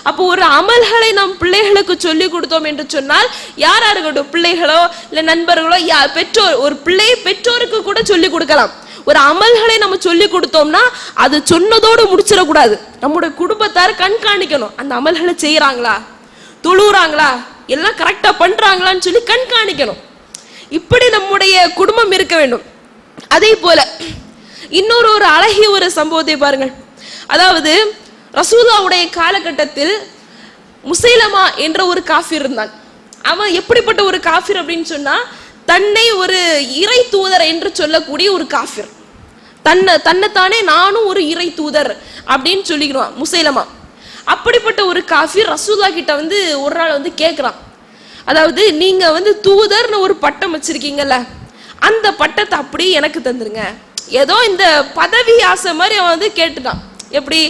அப்போ ஒரு அமல்களை நாம் பிள்ளைகளுக்கு சொல்லி கொடுத்தோம் என்று சொன்னால், யாரா இருக்கட்டும், பிள்ளைகளோ இல்ல நண்பர்களோ, பெற்றோர், ஒரு பிள்ளை பெற்றோருக்கு கூட சொல்லி கொடுக்கலாம். ஒரு அமல்களை நம்ம சொல்லி கொடுத்தோம்னா அது சொன்னதோடு முடிச்சிடக்கூடாது. நம்முடைய குடும்பத்தார் கண்காணிக்கணும், அந்த அமல்களை செய்யறாங்களா, தொழுறாங்களா, எல்லாம் கரெக்டா பண்றாங்களான்னு சொல்லி கண்காணிக்கணும். இப்படி நம்முடைய குடும்பம் இருக்க வேண்டும். அதே போல இன்னொரு ஒரு அழகிய ஒரு சம்பவத்தை பாருங்கள். அதாவது ரசூலுல்லாஹ்வுடைய காலகட்டத்தில் முசைலமா என்ற ஒரு காஃபிர் இருந்தான். அவன் எப்படிப்பட்ட ஒரு காஃபிர் அப்படின்னு சொன்னா, தன்னை ஒரு இறை தூதர் என்று சொல்லக்கூடிய ஒரு காஃபிர். தன்னைத்தானே நானும் ஒரு இறை தூதர் அப்படின்னு சொல்லிக்கிறான் முசைலமா. அப்படிப்பட்ட ஒரு காஃபிர் ரசூலுல்லாஹ் கிட்ட வந்து ஒரு நாள் வந்து கேட்கிறான், அதாவது நீங்க வந்து தூதர்னு ஒரு பட்டம் வச்சிருக்கீங்கல்ல, அந்த பட்டத்தை அப்படியே எனக்கு தந்துருங்க. ஏதோ இந்த பதவி ஆசை மாதிரி அவன் வந்து கேட்டுட்டான். எப்படி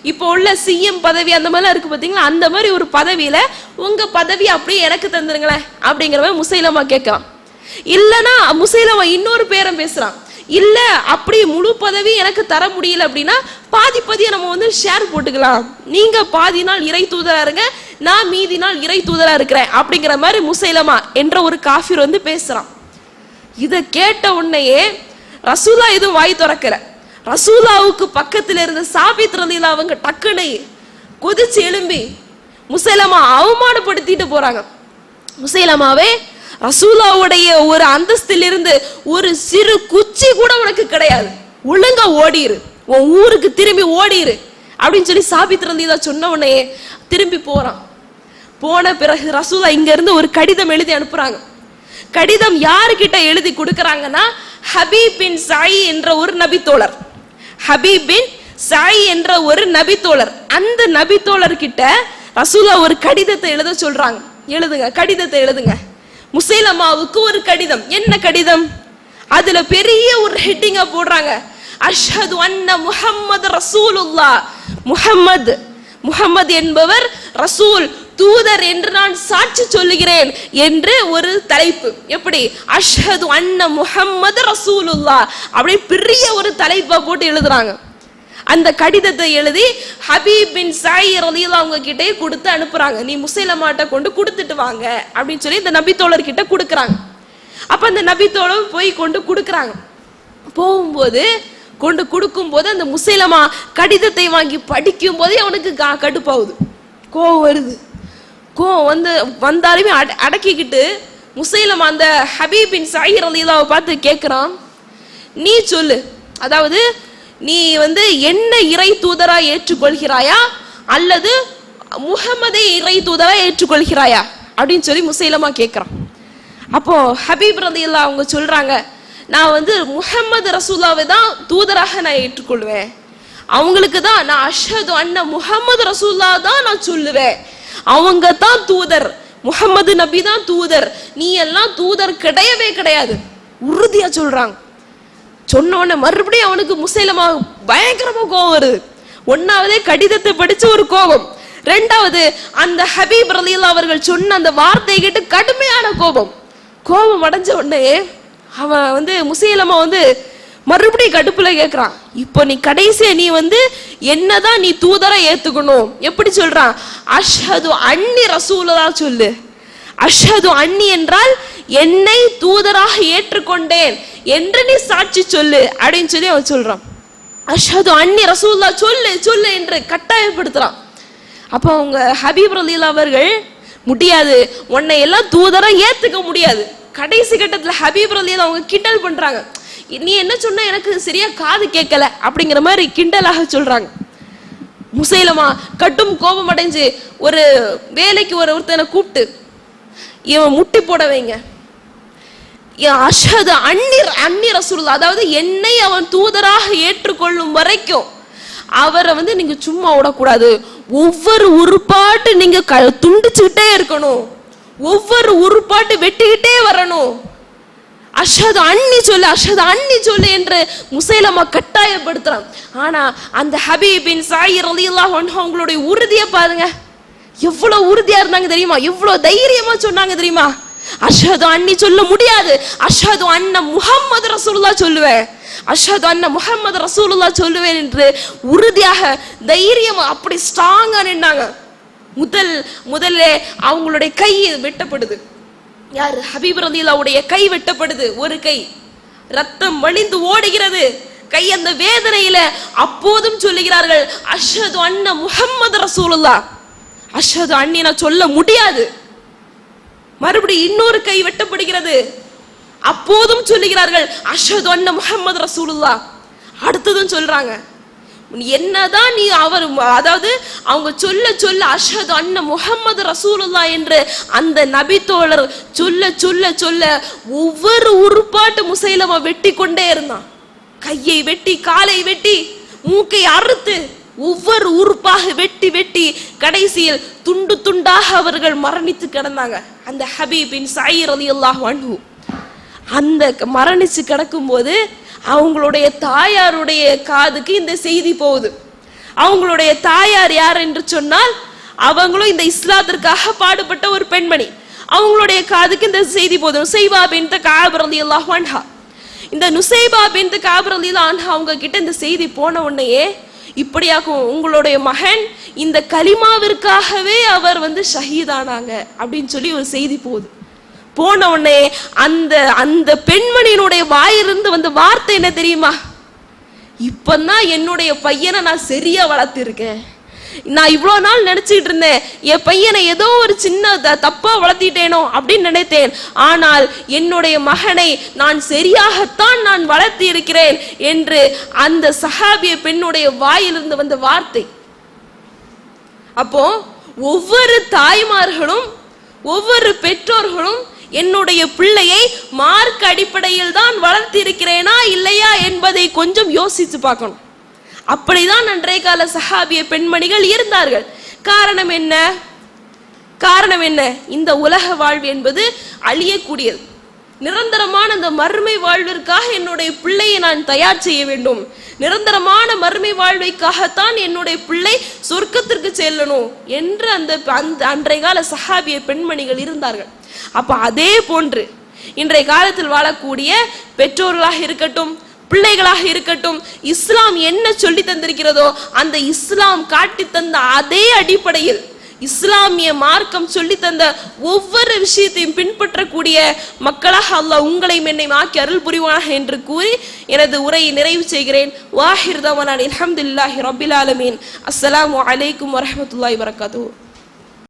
இப்போ உள்ள சிஎம் பதவி அந்த மாதிரிலாம் இருக்கு பார்த்தீங்களா, அந்த மாதிரி ஒரு பதவியில உங்க பதவி அப்படியே எனக்கு தந்துருங்களேன் அப்படிங்கிற மாதிரி முசைலமா கேட்கறான். இல்லைன்னா முசைலமா இன்னொரு பேரம் பேசுறான், இல்ல அப்படி முழு பதவி எனக்கு தர முடியல அப்படின்னா பாதி பதியை நம்ம வந்து ஷேர் போட்டுக்கலாம், நீங்க பாதி நாள் இறை தூதரா இருங்க, நான் மீதி நாள் இறை தூதரா இருக்கிறேன் அப்படிங்கிற மாதிரி முசைலமா என்ற ஒரு காஃபிர் வந்து பேசுறான். இதை கேட்ட உடனேயே ரசூலா எதுவும் வாய் திறக்கல. ரசூலாவுக்கு பக்கத்துல இருந்த சாபித் ரலியல்லாஹு அவங்க டக்குனை கொதிச்சு எழும்பி முசைலமா அவமானப்படுத்திட்டு போறாங்க. முசைலமாவே, ரசூலாவுடைய ஒரு அந்தஸ்திலிருந்து ஒரு சிறு குச்சி கூட உனக்கு கிடையாது, ஒழுங்கா ஓடிரு, உன் ஊருக்கு திரும்பி ஓடிரு அப்படின்னு சொல்லி சாபித் ரலியல்லாஹு சொன்ன உடனே திரும்பி போறான். போன பிறகு ரசூலா இங்க இருந்து ஒரு கடிதம் எழுதி அனுப்புறாங்க. கடிதம் யாருக்கிட்ட எழுதி கொடுக்கறாங்கன்னா, ஹபீப் பின் சாயி என்ற ஒரு நபித்தோழர். ஹபீப் பின் சாயி என்ற ஒரு நபித்தோழர். அந்த நபித்தோழர் கிட்ட ரசூலா ஒரு கடிதத்தை எழுத சொல்றாங்க. எழுதுங்க, கடிதத்தை எழுதுங்க. முசைலமாவுக்கு ஒரு கடிதம். என்ன கடிதம்? அதுல பெரிய ஒரு ஹெட்டிங்கா போடுறாங்க, அஷ்ஹது அன்ன முஹம்மது ரசூலுல்லாஹ். முஹம்மது என்பவர் ரசூல், தூதர் என்று நான் சாட்சி சொல்லுகிறேன் என்று ஒரு தலைப்பு. எப்படி? அஷ்ஹது அன்ன முஹம்மது ரசூலுல்லாஹ் அப்படி பெரிய ஒரு தலைப்பா போட்டு எழுதுறாங்க. அந்த கடிதத்தை எழுதி ஹபீப் பின் சாயி ரலியல்லாஹு அவங்க கிட்டே கொடுத்து அனுப்புறாங்க. நீ முசைலமாட்ட கொண்டு கொடுத்துட்டு வாங்க அப்படின்னு சொல்லி இந்த நபித்தோழர் கிட்ட கொடுக்குறாங்க. அப்ப அந்த நபித்தோழர் போய் கொண்டு கொடுக்குறாங்க. போகும்போது கொண்டு கொடுக்கும் போது அந்த முசைலமா கடிதத்தை வாங்கி படிக்கும் போதே அவனுக்கு கடுப்பாகுது, கோவம் வருது. கோவம் வந்தாலுமே அடக்கிக்கிட்டு முசைலமா அந்த ஹபீப் பின் சாயி ரலியல்லாஹு பார்த்து கேட்கிறான், நீ சொல்லு, அதாவது நீ என்ன இறை தூதரா ஏற்றுக்கொள்கிறாயா அல்லது முஹம்மதை இறை தூதரா ஏற்றுக்கொள்கிறாயா அப்படின்னு சொல்லி முசைலமா கேட்கிறான். அப்போ ஹபீப் ரலியல்லாஹு அவங்க சொல்றாங்க, நான் முஹம்மது ரசூலுல்லாஹ்வை தான் தூதராக நான் ஏற்றுக்கொள்வேன், அவங்களுக்கு தான் நான் அஷ்ஹது அன்ன முஹம்மது ரசூலுல்லாஹ் தான் நான் சொல்லுவேன், அவங்க தான் தூதர், முஹம்மது நபி தான் தூதர், நீ எல்லாம் தூதர் கிடையவே கிடையாது உறுதியா சொல்றாங்க. சொன்னோன்னு மறுபடியும் அவனுக்கு முசைலமா பயங்கரமா கோபம் வருது. ஒன்னாவதே கடிதத்தை படிச்ச ஒரு கோபம், ரெண்டாவது அந்த ஹபீப் ரலியல்லாஹு அவர்கள் சொன்ன அந்த வார்த்தையை கேட்டு கடுமையான கோபம். கோபம் அடைஞ்ச உடனே அவன் முசைலமா மறுபடியும் கடுப்புல கேட்கிறான், இப்போ நீ கடைசியா நீ என்னதான் நீ தூதரை ஏத்துக்கணும், எப்படி சொல்றான், அஷ்ஹது அன்னி ரசூலுல்லாஹ் சொல்லு. அஷ்ஹது அன்னி என்றால் என்னை தூதராக ஏற்றுக்கொண்டேன் என்று நீ சாட்சி சொல்லு அப்படின்னு சொல்லி அவன் சொல்றான். அஷ்ஹது அன்னி ரசூலுல்லாஹ் சொல்லு சொல்லு என்று கட்டாயப்படுத்துறான். அப்போ அவங்க ஹபீப் ரலியல்லாஹு அவர்கள், முடியாது, உன்னை எல்லாம் தூதரா ஏத்துக்க முடியாது. கடைசி கட்டத்துல ஹபீப் ரலியல்லாஹு அவங்க கிண்டல் பண்றாங்க, நீ என்ன சொன்ன எனக்கு சரியா காது கேட்கல அப்படிங்கிற மாதிரி கிண்டலாக சொல்றாங்க. முசைலமா கட்டும் கோபம் அடைஞ்சு ஒரு வேலைக்கு ஒருத்தனை கூப்பிட்டு, இவன் முட்டி போட வைங்க, அஷ்ஹது அன்னி ரசூலுல்லாஹ், அதாவது என்னை அவன் தூதராக ஏற்றுக்கொள்ளும் வரைக்கும் அவரை நீங்க சும்மா விடக்கூடாது, ஒவ்வொரு உருப்பாட்டு நீங்க துண்டிச்சுக்கிட்டே இருக்கணும், ஒவ்வொரு உருப்பாட்டு வெட்டிக்கிட்டே வரணும், அஷ்ஹது அன்னி சொல்லு, அஷ்ஹது அன்னி சொல்லு என்று முசைலமா கட்டாயப்படுத்துறான். ஆனா அந்த ஹபீப் பின் சாயி ரலியல்லாஹு அன்ஹு அவங்களுடைய உறுதியை பாருங்க, எவ்வளவு உறுதியா இருந்தாங்க தெரியுமா, எவ்வளவு தைரியமா சொன்னாங்க தெரியுமா. அஷ்ஹது அன்னி சொல்ல முடியாது, அஷ்ஹது அன்ன முஹம்மது ரசூலுல்லாஹ் சொல்லுவேன், அஷ்ஹது அன்ன முஹம்மது ரசூலுல்லாஹ் சொல்லுவேன் என்று உறுதியாக தைரியமா அப்படி ஸ்ட்ராங்கா நின்னாங்க. முதல்ல அவங்களுடைய கை வெட்டப்படுது. யார்? ஹபீப் ரலியல்லாஹுடைய கை வெட்டப்படுது. ஒரு கை ரத்தம் வழிந்து ஓடுகிறது. கை அந்த வேதனையில அப்போதும் சொல்லுகிறார்கள், அஷ்ஹது அன்ன முஹம்மது ரசூலுல்லாஹ். அஷ்ஹது அன்னி நான் சொல்ல முடியாது. மறுபடியும் இன்னொரு கை வெட்டப்படுகிறது. அப்போதும் சொல்லுகிறார்கள், அஷ்ஹது அன்ன முஹம்மது ரசூலுல்லாஹ். அடுத்ததும் சொல்றாங்க, என்னதான் நீ அவர் அதாவது அவங்க சொல்ல சொல்ல அஷ்ஹது அன்ன முஹம்மது ரசூலுல்லாஹ் என்று அந்த நபி தோழர் சொல்ல சொல்ல சொல்ல ஒவ்வொரு உருப்பாட்டு முசைலமா வெட்டி கொண்டே இருந்தான். கையை வெட்டி, காலை வெட்டி, மூக்கை அறுத்து, ஒவ்வொரு உறுப்பாக வெட்டி வெட்டி கடைசியில் துண்டு துண்டாக அவர்கள் மரணித்து கிடந்தாங்க. அந்த ஹபீப் பின் ஸயீத் ரலியல்லாஹு அன்ஹு அந்த மரணிச்சு கிடக்கும் போது அவங்களுடைய தாயாருடைய காதுக்கு இந்த செய்தி போகுது. அவங்களுடைய தாயார் யார் என்று சொன்னால், அவங்களும் இந்த இஸ்லாத்திற்காக பாடுபட்ட ஒரு பெண்மணி. அவங்களுடைய காதுக்கு இந்த செய்தி போகுது. நுசைபா பின்த் கஅப் ரலியல்லாஹு அன்ஹா. இந்த நுசைபா பின்த் கஅப் ரலியல்லாஹு அன்ஹா அவங்க கிட்ட இந்த செய்தி போன உடனே, இப்படியாக்கும் உங்களுடைய மகன் இந்த கலிமாவிற்காகவே அவர் ஷஹீதானாங்க அப்படின்னு சொல்லி ஒரு செய்தி போகுது. போன உடனே அந்த அந்த பெண்மணியினுடைய வாயிலிருந்து வந்த வார்த்தை என்ன தெரியுமா? இப்பதான் என்னுடைய பையனை நான் சரியா வளர்த்திருக்கேன். நான் இவ்வளவு நாள் நினைச்சிட்டு இருந்தேன், என் பையனை ஏதோ ஒரு சின்ன தப்பா வளர்த்திட்டேனோ அப்படின்னு நினைத்தேன். ஆனால் என்னுடைய மகனை நான் சரியாகத்தான் நான் வளர்த்தி இருக்கிறேன் என்று அந்த சஹாபிய பெண்ணுடைய வாயிலிருந்து வந்த வார்த்தை. அப்போ ஒவ்வொரு தாய்மார்களும், ஒவ்வொரு பெற்றோர்களும் என்னுடைய பிள்ளையை மார்க் அடிப்படையில் தான் வளர்த்தி இருக்கிறேனா இல்லையா என்பதை கொஞ்சம் யோசித்து பார்க்கணும். அப்படிதான் அன்றைய கால சஹாபிய பெண்மணிகள் இருந்தார்கள். காரணம் என்ன? காரணம் என்ன? இந்த உலக வாழ்வு என்பது அழியக்கூடியது. நிரந்தரமான அந்த மறுமை வாழ்விற்காக என்னுடைய பிள்ளையை நான் தயார் செய்ய வேண்டும். நிரந்தரமான மறுமை வாழ்வைக்காகத்தான் என்னுடைய பிள்ளை சொர்க்கத்திற்கு செல்லணும் என்று அந்த அன்றைய கால சஹாபிய பெண்மணிகள் இருந்தார்கள். அப்ப அதே போன்று இன்றைய காலத்தில் வாழக்கூடிய பெற்றோர்களாக இருக்கட்டும், பிள்ளைகளாக இருக்கட்டும், இஸ்லாம் என்ன சொல்லி தந்திருக்கிறதோ அந்த இஸ்லாம் காட்டி தந்த அதே அடிப்படையில் இஸ்லாமிய மார்க்கம் சொல்லி தந்த ஒவ்வொரு விஷயத்தையும் பின்பற்றக்கூடிய மக்களாக அல்லாஹ் உங்களையும் என்னையும் ஆக்கி அருள் புரிவானாக என்று கூறி எனது உரையை நிறைவு செய்கிறேன். வாஹிர் தவானா அல்ஹம்துலில்லாஹி ரப்பில் ஆலமீன். அஸ்ஸலாமு அலைக்கும் வரஹ்மத்துல்லாஹி வபரகாத்துஹு.